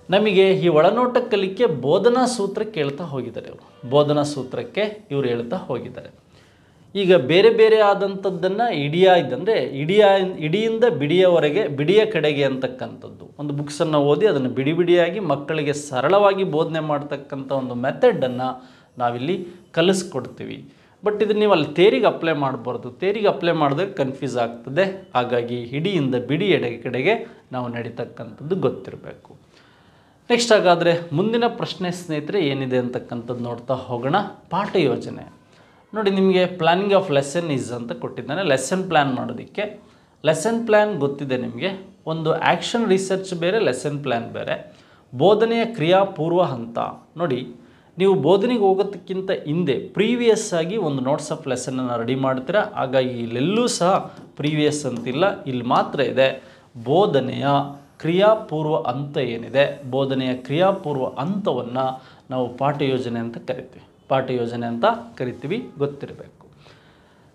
ನಮಗೆ ಈ ಒಳನೋಟ ಕಲಿಕೆ ಬೋಧನಾ ಸೂತ್ರಕ್ಕೆ ಹೇಳ್ತಾ ಹೋಗಿದ್ದಾರೆ ಇವರು, ಬೋಧನಾ ಸೂತ್ರಕ್ಕೆ ಇವರು ಹೇಳ್ತಾ ಹೋಗಿದ್ದಾರೆ. ಈಗ ಬೇರೆ ಬೇರೆ ಆದಂಥದ್ದನ್ನು ಇಡಿಯಾದಂದರೆ ಇಡಿಯಿಂದ ಬಿಡಿಯವರೆಗೆ, ಬಿಡಿಯ ಕಡೆಗೆ ಅಂತಕ್ಕಂಥದ್ದು ಒಂದು ಬುಕ್ಸನ್ನು ಓದಿ ಅದನ್ನು ಬಿಡಿ ಬಿಡಿಯಾಗಿ ಮಕ್ಕಳಿಗೆ ಸರಳವಾಗಿ ಬೋಧನೆ ಮಾಡ್ತಕ್ಕಂಥ ಒಂದು ಮೆಥಡನ್ನು ನಾವಿಲ್ಲಿ ಕಲಿಸ್ಕೊಡ್ತೀವಿ. ಬಟ್ ಇದನ್ನು ನೀವು ಅಲ್ಲಿ ತೇರಿಗೆ ಅಪ್ಲೈ ಮಾಡಬಾರ್ದು. ತೇರಿಗೆ ಅಪ್ಲೈ ಮಾಡಿದಾಗ ಕನ್ಫ್ಯೂಸ್ ಆಗ್ತದೆ. ಹಾಗಾಗಿ ಹಿಡಿಯಿಂದ ಬಿಡಿ ಕಡೆಗೆ ನಾವು ನಡೀತಕ್ಕಂಥದ್ದು ಗೊತ್ತಿರಬೇಕು. ನೆಕ್ಸ್ಟ್, ಹಾಗಾದರೆ ಮುಂದಿನ ಪ್ರಶ್ನೆ ಸ್ನೇಹಿತರೆ ಏನಿದೆ ಅಂತಕ್ಕಂಥದ್ದು ನೋಡ್ತಾ ಹೋಗೋಣ. ಪಾಠ ಯೋಜನೆ ನೋಡಿ, ನಿಮಗೆ ಪ್ಲಾನಿಂಗ್ ಆಫ್ ಲೆಸನ್ ಈಸ್ ಅಂತ ಕೊಟ್ಟಿದ್ದಾನೆ. ಲೆಸನ್ ಪ್ಲ್ಯಾನ್ ಮಾಡೋದಕ್ಕೆ ಲೆಸನ್ ಪ್ಲ್ಯಾನ್ ಗೊತ್ತಿದೆ ನಿಮಗೆ. ಒಂದು ಆ್ಯಕ್ಷನ್ ರಿಸರ್ಚ್ ಬೇರೆ, ಲೆಸನ್ ಪ್ಲ್ಯಾನ್ ಬೇರೆ. ಬೋಧನೆಯ ಕ್ರಿಯಾಪೂರ್ವ ಹಂತ ನೋಡಿ, ನೀವು ಬೋಧನೆಗೆ ಹೋಗೋದಕ್ಕಿಂತ ಹಿಂದೆ ಪ್ರೀವಿಯಸ್ ಆಗಿ ಒಂದು ನೋಟ್ಸ್ ಆಫ್ ಲೆಸನನ್ನು ರೆಡಿ ಮಾಡ್ತೀರಾ. ಹಾಗಾಗಿ ಇಲ್ಲೆಲ್ಲೂ ಸಹ ಪ್ರೀವಿಯಸ್ ಅಂತಿಲ್ಲ, ಇಲ್ಲಿ ಮಾತ್ರ ಇದೆ ಬೋಧನೆಯ ಕ್ರಿಯಾಪೂರ್ವ ಹಂತ ಏನಿದೆ, ಬೋಧನೆಯ ಕ್ರಿಯಾಪೂರ್ವ ಹಂತವನ್ನು ನಾವು ಪಾಠ ಯೋಜನೆ ಅಂತ ಕರಿತೀವಿ, ಪಾಠ ಯೋಜನೆ ಅಂತ ಕರಿತೀವಿ, ಗೊತ್ತಿರಬೇಕು.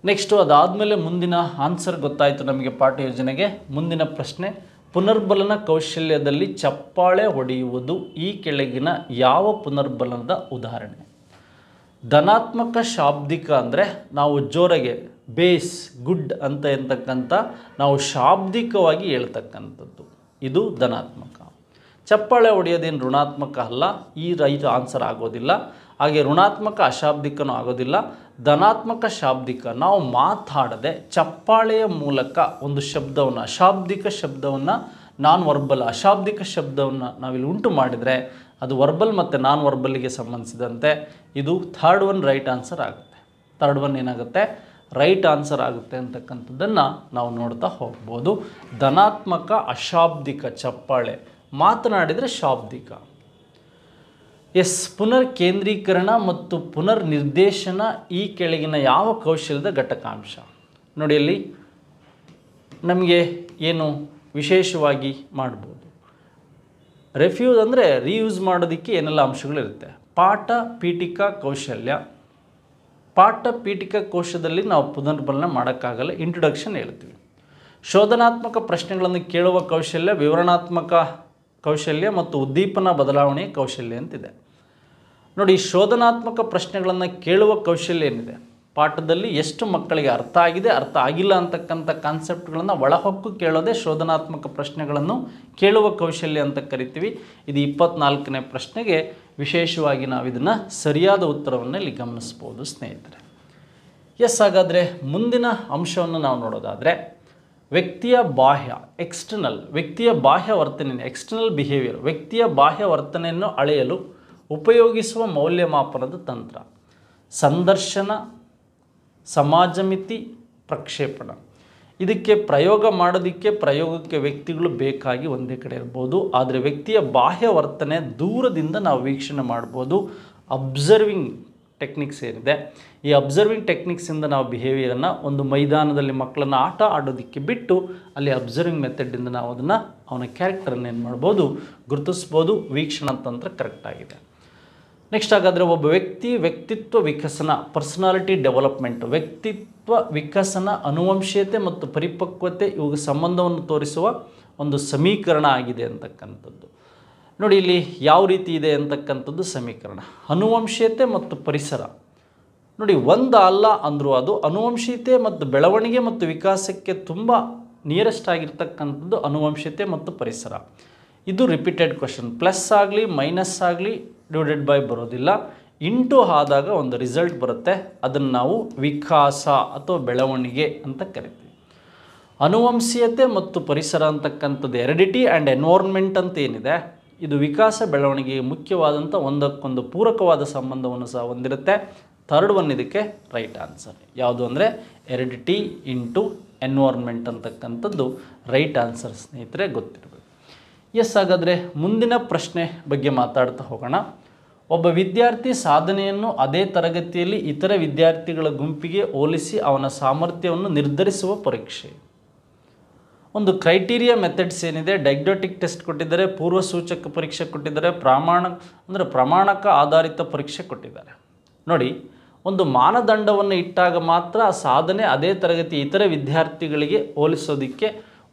ನೆಕ್ಸ್ಟು ಅದಾದಮೇಲೆ ಮುಂದಿನ ಆನ್ಸರ್ ಗೊತ್ತಾಯಿತು ನಮಗೆ ಪಾಠ ಯೋಜನೆಗೆ. ಮುಂದಿನ ಪ್ರಶ್ನೆ, ಪುನರ್ಬಲನ ಕೌಶಲ್ಯದಲ್ಲಿ ಚಪ್ಪಾಳೆ ಹೊಡೆಯುವುದು ಈ ಕೆಳಗಿನ ಯಾವ ಪುನರ್ಬಲನದ ಉದಾಹರಣೆ? ಧನಾತ್ಮಕ ಶಾಬ್ದಿಕ ಅಂದರೆ ನಾವು ಜೋರಾಗೆ ಬೇಸ್, ಗುಡ್ ಅಂತ ಇರ್ತಕ್ಕಂಥ ನಾವು ಶಾಬ್ದಿಕವಾಗಿ ಹೇಳ್ತಕ್ಕಂಥದ್ದು, ಇದು ಧನಾತ್ಮಕ. ಚಪ್ಪಾಳೆ ಹೊಡೆಯೋದೇನು ಋಣಾತ್ಮಕ ಅಲ್ಲ, ಈ ರೈಟ್ ಆನ್ಸರ್ ಆಗೋದಿಲ್ಲ. ಹಾಗೆ ಋಣಾತ್ಮಕ ಅಶಾಬ್ದಿಕನೂ ಆಗೋದಿಲ್ಲ. ಧನಾತ್ಮಕ ಶಾಬ್ದಿಕ, ನಾವು ಮಾತಾಡದೆ ಚಪ್ಪಾಳೆಯ ಮೂಲಕ ಒಂದು ಶಬ್ದವನ್ನು, ಅಶಾಬ್ದಿಕ ಶಬ್ದವನ್ನು, ನಾನ್ ವರ್ಬಲ್ ಅಶಾಬ್ದಿಕ ಶಬ್ದವನ್ನು ನಾವಿಲ್ಲಿ ಉಂಟು ಮಾಡಿದರೆ ಅದು ವರ್ಬಲ್ ಮತ್ತು ನಾನ್ ವರ್ಬಲ್ಗೆ ಸಂಬಂಧಿಸಿದಂತೆ ಇದು ಥರ್ಡ್ ಒನ್ ರೈಟ್ ಆನ್ಸರ್ ಆಗುತ್ತೆ. ಥರ್ಡ್ ಒನ್ ಏನಾಗುತ್ತೆ, ರೈಟ್ ಆನ್ಸರ್ ಆಗುತ್ತೆ ಅಂತಕ್ಕಂಥದ್ದನ್ನು ನಾವು ನೋಡ್ತಾ ಹೋಗ್ಬೋದು. ಧನಾತ್ಮಕ ಅಶಾಬ್ದಿಕ ಚಪ್ಪಾಳೆ, ಮಾತನಾಡಿದರೆ ಶಾಬ್ದಿಕ. ಎಸ್, ಪುನರ್ ಕೇಂದ್ರೀಕರಣ ಮತ್ತು ಪುನರ್ ನಿರ್ದೇಶನ ಈ ಕೆಳಗಿನ ಯಾವ ಕೌಶಲ್ಯದ ಘಟಕಾಂಶ? ನೋಡಿ, ಅಲ್ಲಿ ನಮಗೆ ಏನು ವಿಶೇಷವಾಗಿ ಮಾಡ್ಬೋದು, ರೆಫ್ಯೂಸ್ ಅಂದರೆ ರೀಯೂಸ್ ಮಾಡೋದಕ್ಕೆ ಏನೆಲ್ಲ ಅಂಶಗಳಿರುತ್ತೆ. ಪಾಠ ಪೀಠಿಕಾ ಕೌಶಲ್ಯ, ಪಾಠ ಪೀಠಿಕಾ ಕೋಶದಲ್ಲಿ ನಾವು ಪುನರ್ಬಲನೆ ಮಾಡೋಕ್ಕಾಗಲ್ಲ, ಇಂಟ್ರೊಡಕ್ಷನ್ ಹೇಳ್ತೀವಿ. ಶೋಧನಾತ್ಮಕ ಪ್ರಶ್ನೆಗಳನ್ನು ಕೇಳುವ ಕೌಶಲ್ಯ, ವಿವರಣಾತ್ಮಕ ಕೌಶಲ್ಯ ಮತ್ತು ಉದ್ದೀಪನ ಬದಲಾವಣೆಯ ಕೌಶಲ್ಯ ಅಂತಿದೆ. ನೋಡಿ, ಶೋಧನಾತ್ಮಕ ಪ್ರಶ್ನೆಗಳನ್ನು ಕೇಳುವ ಕೌಶಲ್ಯ ಏನಿದೆ, ಪಾಠದಲ್ಲಿ ಎಷ್ಟು ಮಕ್ಕಳಿಗೆ ಅರ್ಥ ಆಗಿದೆ, ಅರ್ಥ ಆಗಿಲ್ಲ ಅಂತಕ್ಕಂಥ ಕಾನ್ಸೆಪ್ಟ್ಗಳನ್ನು ಒಳಹೊಕ್ಕು ಕೇಳೋದೇ ಶೋಧನಾತ್ಮಕ ಪ್ರಶ್ನೆಗಳನ್ನು ಕೇಳುವ ಕೌಶಲ್ಯ ಅಂತ ಕರಿತೀವಿ. ಇದು 24ನೇ ಪ್ರಶ್ನೆಗೆ ವಿಶೇಷವಾಗಿ ನಾವು ಇದನ್ನು ಸರಿಯಾದ ಉತ್ತರವನ್ನು ಇಲ್ಲಿ ಗಮನಿಸ್ಬೋದು ಸ್ನೇಹಿತರೆ. ಎಸ್, ಹಾಗಾದರೆ ಮುಂದಿನ ಅಂಶವನ್ನು ನಾವು ನೋಡೋದಾದರೆ ವ್ಯಕ್ತಿಯ ಬಾಹ್ಯ, ಎಕ್ಸ್ಟರ್ನಲ್, ವ್ಯಕ್ತಿಯ ಬಾಹ್ಯ ವರ್ತನೆ, ಎಕ್ಸ್ಟರ್ನಲ್ ಬಿಹೇವಿಯರ್, ವ್ಯಕ್ತಿಯ ಬಾಹ್ಯ ವರ್ತನೆಯನ್ನು ಅಳೆಯಲು ಉಪಯೋಗಿಸುವ ಮೌಲ್ಯಮಾಪನದ ತಂತ್ರ. ಸಂದರ್ಶನ, ಸಮಾಜ ಮಿತಿ, ಪ್ರಕ್ಷೇಪಣ. ಇದಕ್ಕೆ ಪ್ರಯೋಗ ಮಾಡೋದಕ್ಕೆ ಪ್ರಯೋಗಕ್ಕೆ ವ್ಯಕ್ತಿಗಳು ಬೇಕಾಗಿ ಒಂದೇ ಕಡೆ ಇರ್ಬೋದು. ಆದರೆ ವ್ಯಕ್ತಿಯ ಬಾಹ್ಯ ವರ್ತನೆ ದೂರದಿಂದ ನಾವು ವೀಕ್ಷಣೆ ಮಾಡ್ಬೋದು. ಅಬ್ಸರ್ವಿಂಗ್ ಟೆಕ್ನಿಕ್ಸ್ ಏನಿದೆ, ಈ ಅಬ್ಸರ್ವಿಂಗ್ ಟೆಕ್ನಿಕ್ಸಿಂದ ನಾವು ಬಿಹೇವಿಯರನ್ನು ಒಂದು ಮೈದಾನದಲ್ಲಿ ಮಕ್ಕಳನ್ನು ಆಟ ಆಡೋದಕ್ಕೆ ಬಿಟ್ಟು ಅಲ್ಲಿ ಅಬ್ಸರ್ವಿಂಗ್ ಮೆಥಡಿಂದ ನಾವು ಅದನ್ನು ಅವನ ಕ್ಯಾರೆಕ್ಟರನ್ನು ಏನು ಮಾಡ್ಬೋದು, ಗುರುತಿಸ್ಬೋದು. ವೀಕ್ಷಣಾ ತಂತ್ರ ಕರೆಕ್ಟಾಗಿದೆ. ನೆಕ್ಸ್ಟ್ ಹಾಗಾದರೆ ಒಬ್ಬ ವ್ಯಕ್ತಿತ್ವ ವಿಕಸನ, ಪರ್ಸನಾಲಿಟಿ ಡೆವಲಪ್ಮೆಂಟ್, ವ್ಯಕ್ತಿತ್ವ ವಿಕಸನ, ಅನುವಂಶೀಯತೆ ಮತ್ತು ಪರಿಪಕ್ವತೆ ಇವುಗಳ ಸಂಬಂಧವನ್ನು ತೋರಿಸುವ ಒಂದು ಸಮೀಕರಣ ಆಗಿದೆ ಅಂತಕ್ಕಂಥದ್ದು. ನೋಡಿ ಇಲ್ಲಿ ಯಾವ ರೀತಿ ಇದೆ ಅಂತಕ್ಕಂಥದ್ದು ಸಮೀಕರಣ. ಅನುವಂಶೀಯತೆ ಮತ್ತು ಪರಿಸರ ನೋಡಿ ಒಂದು ಅಲ್ಲ ಅಂದರೂ ಅದು ಅನುವಂಶೀಯತೆ ಮತ್ತು ಬೆಳವಣಿಗೆ ಮತ್ತು ವಿಕಾಸಕ್ಕೆ ತುಂಬ ನಿಯರೆಸ್ಟ್ ಆಗಿರ್ತಕ್ಕಂಥದ್ದು ಅನುವಂಶೀಯತೆ ಮತ್ತು ಪರಿಸರ. ಇದು ರಿಪೀಟೆಡ್ ಕ್ವಶನ್, ಪ್ಲಸ್ ಆಗಲಿ ಮೈನಸ್ ಆಗಲಿ ಡಿವೈಡೆಡ್ ಬೈ ಬರೋದಿಲ್ಲ, ಇಂಟು ಆದಾಗ ಒಂದು ರಿಸಲ್ಟ್ ಬರುತ್ತೆ. ಅದನ್ನು ನಾವು ವಿಕಾಸ ಅಥವಾ ಬೆಳವಣಿಗೆ ಅಂತ ಕರಿತೀವಿ. ಅನುವಂಶೀಯತೆ ಮತ್ತು ಪರಿಸರ ಅಂತಕ್ಕಂಥದ್ದು ಹೆರಿಡಿಟಿ ಆ್ಯಂಡ್ ಎನ್ವೈರ್ನ್ಮೆಂಟ್ ಅಂತ ಏನಿದೆ, ಇದು ವಿಕಾಸ ಬೆಳವಣಿಗೆಗೆ ಮುಖ್ಯವಾದಂಥ ಒಂದಕ್ಕೊಂದು ಪೂರಕವಾದ ಸಂಬಂಧವನ್ನು ಸಹ ಹೊಂದಿರುತ್ತೆ. ಥರ್ಡ್ ಒನ್ ಇದಕ್ಕೆ ರೈಟ್ ಆನ್ಸರ್ ಯಾವುದು ಅಂದರೆ ಹೆರಿಡಿಟಿ ಇಂಟು ಎನ್ವೈರ್ನ್ಮೆಂಟ್ ಅಂತಕ್ಕಂಥದ್ದು ರೈಟ್ ಆನ್ಸರ್ ಸ್ನೇಹಿತರೆ, ಗೊತ್ತಿರಬೇಕು. ಎಸ್, ಹಾಗಾದರೆ ಮುಂದಿನ ಪ್ರಶ್ನೆ ಬಗ್ಗೆ ಮಾತಾಡ್ತಾ ಹೋಗೋಣ. ಒಬ್ಬ ವಿದ್ಯಾರ್ಥಿ ಸಾಧನೆಯನ್ನು ಅದೇ ತರಗತಿಯಲ್ಲಿ ಇತರ ವಿದ್ಯಾರ್ಥಿಗಳ ಗುಂಪಿಗೆ ಹೋಲಿಸಿ ಅವನ ಸಾಮರ್ಥ್ಯವನ್ನು ನಿರ್ಧರಿಸುವ ಪರೀಕ್ಷೆ. ಒಂದು ಕ್ರೈಟೀರಿಯಾ ಮೆಥಡ್ಸ್ ಏನಿದೆ, ಡಯಾಗ್ನೋಸ್ಟಿಕ್ ಟೆಸ್ಟ್ ಕೊಟ್ಟಿದ್ದಾರೆ, ಪೂರ್ವ ಸೂಚಕ ಪರೀಕ್ಷೆ ಕೊಟ್ಟಿದ್ದಾರೆ, ಪ್ರಮಾಣಕ ಆಧಾರಿತ ಪರೀಕ್ಷೆ ಕೊಟ್ಟಿದ್ದಾರೆ. ನೋಡಿ, ಒಂದು ಮಾನದಂಡವನ್ನು ಇಟ್ಟಾಗ ಮಾತ್ರ ಆ ಸಾಧನೆ ಅದೇ ತರಗತಿ ಇತರ ವಿದ್ಯಾರ್ಥಿಗಳಿಗೆ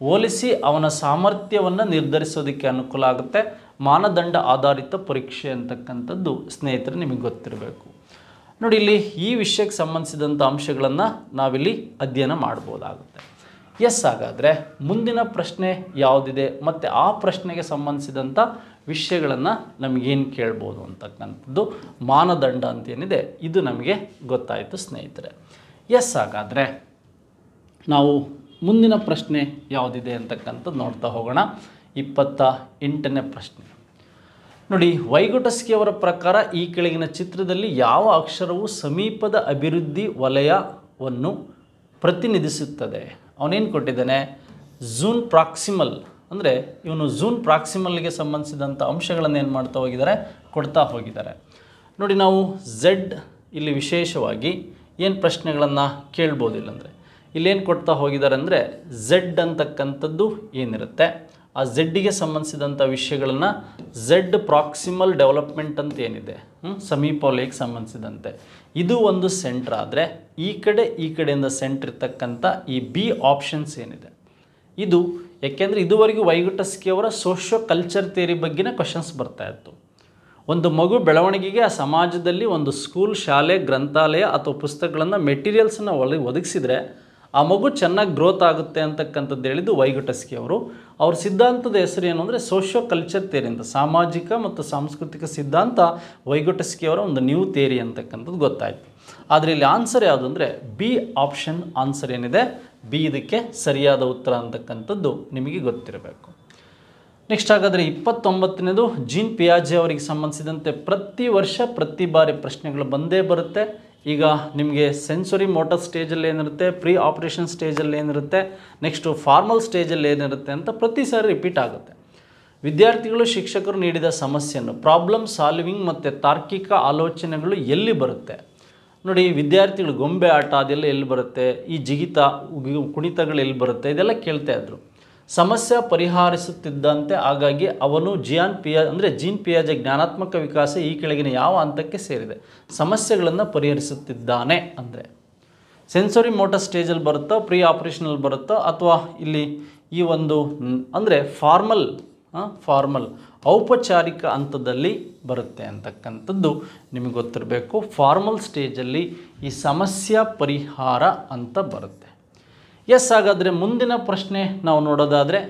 ಹೋಲಿಸಿ ಅವನ ಸಾಮರ್ಥ್ಯವನ್ನು ನಿರ್ಧರಿಸೋದಕ್ಕೆ ಅನುಕೂಲ ಆಗುತ್ತೆ. ಮಾನದಂಡ ಆಧಾರಿತ ಪರೀಕ್ಷೆ ಅಂತಕ್ಕಂಥದ್ದು ಸ್ನೇಹಿತರೆ ನಿಮಗೆ ಗೊತ್ತಿರಬೇಕು. ನೋಡಿ, ಇಲ್ಲಿ ಈ ವಿಷಯಕ್ಕೆ ಸಂಬಂಧಿಸಿದಂಥ ಅಂಶಗಳನ್ನು ನಾವಿಲ್ಲಿ ಅಧ್ಯಯನ ಮಾಡ್ಬೋದಾಗುತ್ತೆ. ಎಸ್, ಹಾಗಾದರೆ ಮುಂದಿನ ಪ್ರಶ್ನೆ ಯಾವುದಿದೆ ಮತ್ತು ಆ ಪ್ರಶ್ನೆಗೆ ಸಂಬಂಧಿಸಿದಂಥ ವಿಷಯಗಳನ್ನು ನಮಗೇನು ಕೇಳ್ಬೋದು ಅಂತಕ್ಕಂಥದ್ದು ಮಾನದಂಡ ಅಂತೇನಿದೆ ಇದು ನಮಗೆ ಗೊತ್ತಾಯಿತು ಸ್ನೇಹಿತರೆ. ಎಸ್, ಹಾಗಾದರೆ ನಾವು ಮುಂದಿನ ಪ್ರಶ್ನೆ ಯಾವುದಿದೆ ಅಂತಕ್ಕಂಥದ್ದು ನೋಡ್ತಾ ಹೋಗೋಣ. 28ನೇ ಪ್ರಶ್ನೆ ನೋಡಿ, ವೈಗೊಟಸ್ಕಿ ಅವರ ಪ್ರಕಾರ ಈ ಕೆಳಗಿನ ಚಿತ್ರದಲ್ಲಿ ಯಾವ ಅಕ್ಷರವು ಸಮೀಪದ ಅಭಿವೃದ್ಧಿ ವಲಯವನ್ನು ಪ್ರತಿನಿಧಿಸುತ್ತದೆ? ಅವನೇನು ಕೊಟ್ಟಿದ್ದಾನೆ, ಝೂನ್ ಪ್ರಾಕ್ಸಿಮಲ್, ಅಂದರೆ ಇವನು ಝೂನ್ ಪ್ರಾಕ್ಸಿಮಲ್ಗೆ ಸಂಬಂಧಿಸಿದಂಥ ಅಂಶಗಳನ್ನು ಏನು ಮಾಡ್ತಾ ಹೋಗಿದ್ದಾರೆ, ಕೊಡ್ತಾ ಹೋಗಿದ್ದಾರೆ. ನೋಡಿ, ನಾವು ಝೆಡ್ ಇಲ್ಲಿ ವಿಶೇಷವಾಗಿ ಏನು ಪ್ರಶ್ನೆಗಳನ್ನು ಕೇಳ್ಬೋದು. ಇಲ್ಲಾಂದರೆ ಇಲ್ಲೇನು ಕೊಡ್ತಾ ಹೋಗಿದ್ದಾರೆ ಅಂದರೆ ಝೆಡ್ ಅಂತಕ್ಕಂಥದ್ದು ಏನಿರುತ್ತೆ ಆ ಝೆಡ್ಡಿಗೆ ಸಂಬಂಧಿಸಿದಂಥ ವಿಷಯಗಳನ್ನು ಝೆಡ್ ಪ್ರಾಕ್ಸಿಮಲ್ ಡೆವಲಪ್ಮೆಂಟ್ ಅಂತ ಏನಿದೆ, ಸಮೀಪ ವಲಯಕ್ಕೆ ಸಂಬಂಧಿಸಿದಂತೆ ಇದು ಒಂದು ಸೆಂಟ್ರ್ ಆದರೆ ಈ ಕಡೆಯಿಂದ ಸೆಂಟ್ರ್ ಇರ್ತಕ್ಕಂಥ ಈ ಬಿ ಆಪ್ಷನ್ಸ್ ಏನಿದೆ ಇದು, ಯಾಕೆಂದರೆ ಇದುವರೆಗೂ ವೈಗೊಟಸ್ಕಿ ಅವರ ಸೋಷಿಯೋ ಕಲ್ಚರ್ ಥಿಯರಿ ಬಗ್ಗೆನೇ ಕ್ವಶನ್ಸ್ ಬರ್ತಾ ಇತ್ತು. ಒಂದು ಮಗು ಬೆಳವಣಿಗೆಗೆ ಆ ಸಮಾಜದಲ್ಲಿ ಒಂದು ಸ್ಕೂಲ್, ಶಾಲೆ, ಗ್ರಂಥಾಲಯ ಅಥವಾ ಪುಸ್ತಕಗಳನ್ನು ಮೆಟೀರಿಯಲ್ಸನ್ನು ಒದಗಿಸಿದರೆ ಆ ಮಗು ಚೆನ್ನಾಗಿ ಗ್ರೋತ್ ಆಗುತ್ತೆ ಅಂತಕ್ಕಂಥದ್ದು ಹೇಳಿದ್ದು ವೈಗೊಟಸ್ಕಿ ಅವರು. ಅವ್ರ ಸಿದ್ಧಾಂತದ ಹೆಸರು ಏನು ಅಂದರೆ ಸೋಷಿಯೋ ಕಲ್ಚರ್ ಥಿಯರಿ ಅಂತ, ಸಾಮಾಜಿಕ ಮತ್ತು ಸಾಂಸ್ಕೃತಿಕ ಸಿದ್ಧಾಂತ ವೈಗೊಟಸ್ಕಿ ಅವರ ಒಂದು ನ್ಯೂ ಥಿಯರಿ ಅಂತಕ್ಕಂಥದ್ದು ಗೊತ್ತಾಯಿತು. ಆದರೆ ಇಲ್ಲಿ ಆನ್ಸರ್ ಯಾವುದು ಅಂದರೆ ಬಿ ಆಪ್ಷನ್ ಆನ್ಸರ್ ಏನಿದೆ, ಬಿ ಇದಕ್ಕೆ ಸರಿಯಾದ ಉತ್ತರ ಅಂತಕ್ಕಂಥದ್ದು ನಿಮಗೆ ಗೊತ್ತಿರಬೇಕು. ನೆಕ್ಸ್ಟ್ ಹಾಗಾದರೆ 29ನೇದು ಜೀನ್ ಪಿಯಾಜೆ ಅವರಿಗೆ ಸಂಬಂಧಿಸಿದಂತೆ ಪ್ರತಿ ವರ್ಷ ಪ್ರತಿ ಬಾರಿ ಪ್ರಶ್ನೆಗಳು ಬಂದೇ ಬರುತ್ತೆ. ಈಗ ನಿಮಗೆ ಸೆನ್ಸರಿ ಮೋಟರ್ ಸ್ಟೇಜಲ್ಲಿ ಏನಿರುತ್ತೆ, ಪ್ರೀ ಆಪರೇಷನ್ ಸ್ಟೇಜಲ್ಲಿ ಏನಿರುತ್ತೆ, ನೆಕ್ಸ್ಟು ಫಾರ್ಮಲ್ ಸ್ಟೇಜಲ್ಲಿ ಏನಿರುತ್ತೆ ಅಂತ ಪ್ರತಿ ಸಾರಿ ರಿಪೀಟ್ ಆಗುತ್ತೆ. ವಿದ್ಯಾರ್ಥಿಗಳು ಶಿಕ್ಷಕರು ನೀಡಿದ ಸಮಸ್ಯೆಯನ್ನು ಪ್ರಾಬ್ಲಮ್ ಸಾಲ್ವಿಂಗ್ ಮತ್ತು ತಾರ್ಕಿಕ ಆಲೋಚನೆಗಳು ಎಲ್ಲಿ ಬರುತ್ತೆ? ನೋಡಿ, ವಿದ್ಯಾರ್ಥಿಗಳು ಗೊಂಬೆ ಆಟ ಅದೆಲ್ಲ ಎಲ್ಲಿ ಬರುತ್ತೆ, ಈ ಜಿಗಿತ ಕುಣಿತಗಳು ಎಲ್ಲಿ ಬರುತ್ತೆ, ಇದೆಲ್ಲ ಕೇಳ್ತಾ ಇದ್ರು. ಸಮಸ್ಯೆ ಪರಿಹರಿಸುತ್ತಿದ್ದಂತೆ ಹಾಗಾಗಿ ಅವನು ಜೀನ್ ಪಿಯಾಜೆ ಜ್ಞಾನಾತ್ಮಕ ವಿಕಾಸ ಈ ಕೆಳಗಿನ ಯಾವ ಹಂತಕ್ಕೆ ಸೇರಿದೆ? ಸಮಸ್ಯೆಗಳನ್ನು ಪರಿಹರಿಸುತ್ತಿದ್ದಾನೆ ಅಂದರೆ ಸೆನ್ಸರಿ ಮೋಟರ್ ಸ್ಟೇಜಲ್ಲಿ ಬರುತ್ತೋ, ಪ್ರೀ ಆಪರೇಷನಲ್ಲಿ ಬರುತ್ತೋ, ಅಥವಾ ಇಲ್ಲಿ ಈ ಒಂದು ಅಂದರೆ ಫಾರ್ಮಲ್ ಔಪಚಾರಿಕ ಹಂತದಲ್ಲಿ ಬರುತ್ತೆ ಅಂತಕ್ಕಂಥದ್ದು ನಿಮಗೆ ಗೊತ್ತಿರಬೇಕು. ಫಾರ್ಮಲ್ ಸ್ಟೇಜಲ್ಲಿ ಈ ಸಮಸ್ಯೆ ಪರಿಹಾರ ಅಂತ ಬರುತ್ತೆ. ಎಸ್, ಹಾಗಾದರೆ ಮುಂದಿನ ಪ್ರಶ್ನೆ ನಾವು ನೋಡೋದಾದರೆ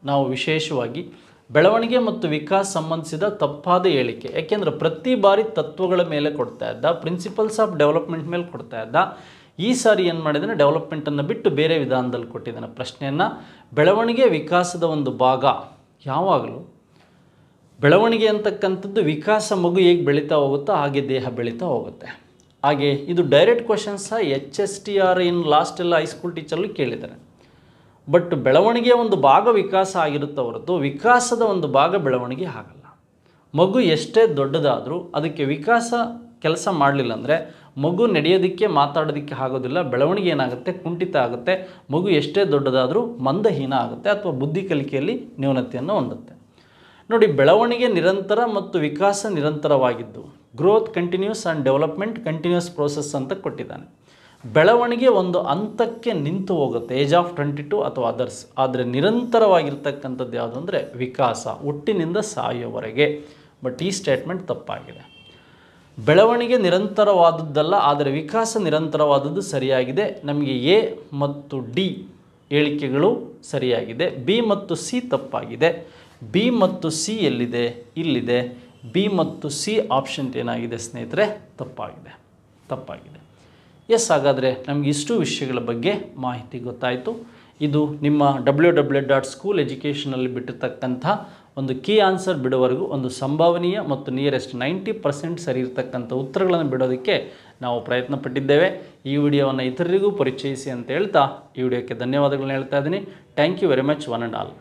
ನಾವು ವಿಶೇಷವಾಗಿ ಬೆಳವಣಿಗೆ ಮತ್ತು ವಿಕಾಸ ಸಂಬಂಧಿಸಿದ ತಪ್ಪಾದ ಹೇಳಿಕೆ, ಯಾಕೆಂದರೆ ಪ್ರತಿ ಬಾರಿ ತತ್ವಗಳ ಮೇಲೆ ಕೊಡ್ತಾ ಇದ್ದ, ಪ್ರಿನ್ಸಿಪಲ್ಸ್ ಆಫ್ ಡೆವಲಪ್ಮೆಂಟ್ ಮೇಲೆ ಕೊಡ್ತಾ ಇದ್ದ. ಈ ಸಾರಿ ಏನು ಮಾಡಿದ್ದಾನೆ, ಡೆವಲಪ್ಮೆಂಟನ್ನು ಬಿಟ್ಟು ಬೇರೆ ವಿಧಾನದಲ್ಲಿ ಕೊಟ್ಟಿದ್ದಾನೆ ಪ್ರಶ್ನೆಯನ್ನು. ಬೆಳವಣಿಗೆ ವಿಕಾಸದ ಒಂದು ಭಾಗ ಯಾವಾಗಲೂ ಬೆಳವಣಿಗೆ ಅಂತಕ್ಕಂಥದ್ದು ವಿಕಾಸ, ಮಗು ಹೇಗೆ ಬೆಳೀತಾ ಹೋಗುತ್ತೋ ಹಾಗೆ ದೇಹ ಬೆಳೀತಾ ಹೋಗುತ್ತೆ. ಹಾಗೆ ಇದು ಡೈರೆಕ್ಟ್ ಕ್ವಶನ್ಸ್ HSTR ಲಾಸ್ಟೆಲ್ಲ ಹೈಸ್ಕೂಲ್ ಟೀಚರ್ಲಿ ಕೇಳಿದ್ದಾರೆ. ಬಟ್ ಬೆಳವಣಿಗೆಯ ಒಂದು ಭಾಗ ವಿಕಾಸ ಆಗಿರುತ್ತೆ ಹೊರತು ವಿಕಾಸದ ಒಂದು ಭಾಗ ಬೆಳವಣಿಗೆ ಆಗಲ್ಲ. ಮಗು ಎಷ್ಟೇ ದೊಡ್ಡದಾದರೂ ಅದಕ್ಕೆ ವಿಕಾಸ ಕೆಲಸ ಮಾಡಲಿಲ್ಲ ಅಂದರೆ ಮಗು ನಡೆಯೋದಕ್ಕೆ ಮಾತಾಡೋದಕ್ಕೆ ಆಗೋದಿಲ್ಲ, ಬೆಳವಣಿಗೆ ಏನಾಗುತ್ತೆ, ಕುಂಠಿತ ಆಗುತ್ತೆ, ಮಗು ಎಷ್ಟೇ ದೊಡ್ಡದಾದರೂ ಮಂದಹೀನ ಆಗುತ್ತೆ ಅಥವಾ ಬುದ್ಧಿ ಕಲಿಕೆಯಲ್ಲಿ ನ್ಯೂನತೆಯನ್ನು ಹೊಂದುತ್ತೆ. ನೋಡಿ, ಬೆಳವಣಿಗೆ ನಿರಂತರ ಮತ್ತು ವಿಕಾಸ ನಿರಂತರವಾಗಿದ್ದು, growth continuous and development continuous process ಅಂತ ಕೊಟ್ಟಿದ್ದಾನೆ. ಬೆಳವಣಿಗೆ ಒಂದು ಹಂತಕ್ಕೆ ನಿಂತು ಹೋಗುತ್ತೆ, ಏಜ್ ಆಫ್ 22 ಅಥವಾ ಅದರ್ಸ್. ಆದರೆ ನಿರಂತರವಾಗಿರ್ತಕ್ಕಂಥದ್ದು ಯಾವುದು ಅಂದರೆ ವಿಕಾಸ, ಹುಟ್ಟಿನಿಂದ ಸಾಯೋವರೆಗೆ. ಬಟ್ ಈ ಸ್ಟೇಟ್ಮೆಂಟ್ ತಪ್ಪಾಗಿದೆ. ಬೆಳವಣಿಗೆ ನಿರಂತರವಾದದ್ದಲ್ಲ, ಆದರೆ ವಿಕಾಸ ನಿರಂತರವಾದದ್ದು ಸರಿಯಾಗಿದೆ. ನಮಗೆ ಎ ಮತ್ತು ಡಿ ಹೇಳಿಕೆಗಳು ಸರಿಯಾಗಿದೆ, ಬಿ ಮತ್ತು ಸಿ ತಪ್ಪಾಗಿದೆ. ಬಿ ಮತ್ತು ಸಿ ಎಲ್ಲಿದೆ? ಇಲ್ಲಿದೆ. ಬಿ ಮತ್ತು ಸಿ ಆಪ್ಷನ್ ಏನಾಗಿದೆ ಸ್ನೇಹಿತರೆ? ತಪ್ಪಾಗಿದೆ. ಎಸ್, ಹಾಗಾದರೆ ನಮಗೆ ಇಷ್ಟು ವಿಷಯಗಳ ಬಗ್ಗೆ ಮಾಹಿತಿ ಗೊತ್ತಾಯಿತು. ಇದು ನಿಮ್ಮ www.schooleducationನಲ್ಲಿ ಬಿಟ್ಟಿರ್ತಕ್ಕಂಥ ಒಂದು ಕೀ ಆನ್ಸರ್ ಬಿಡುವವರೆಗೂ ಒಂದು ಸಂಭಾವನೀಯ ಮತ್ತು ನಿಯರೆಸ್ಟ್ 90% ಸರಿ ಇರತಕ್ಕಂಥ ಉತ್ತರಗಳನ್ನು ಬಿಡೋದಕ್ಕೆ ನಾವು ಪ್ರಯತ್ನ ಪಟ್ಟಿದ್ದೇವೆ. ಈ ವಿಡಿಯೋವನ್ನು ಇತರರಿಗೂ ಪರಿಚಯಿಸಿ ಅಂತ ಹೇಳ್ತಾ ಈ ವಿಡಿಯೋಕ್ಕೆ ಧನ್ಯವಾದಗಳನ್ನ ಹೇಳ್ತಾ ಇದ್ದೀನಿ. Thank you very much one and all.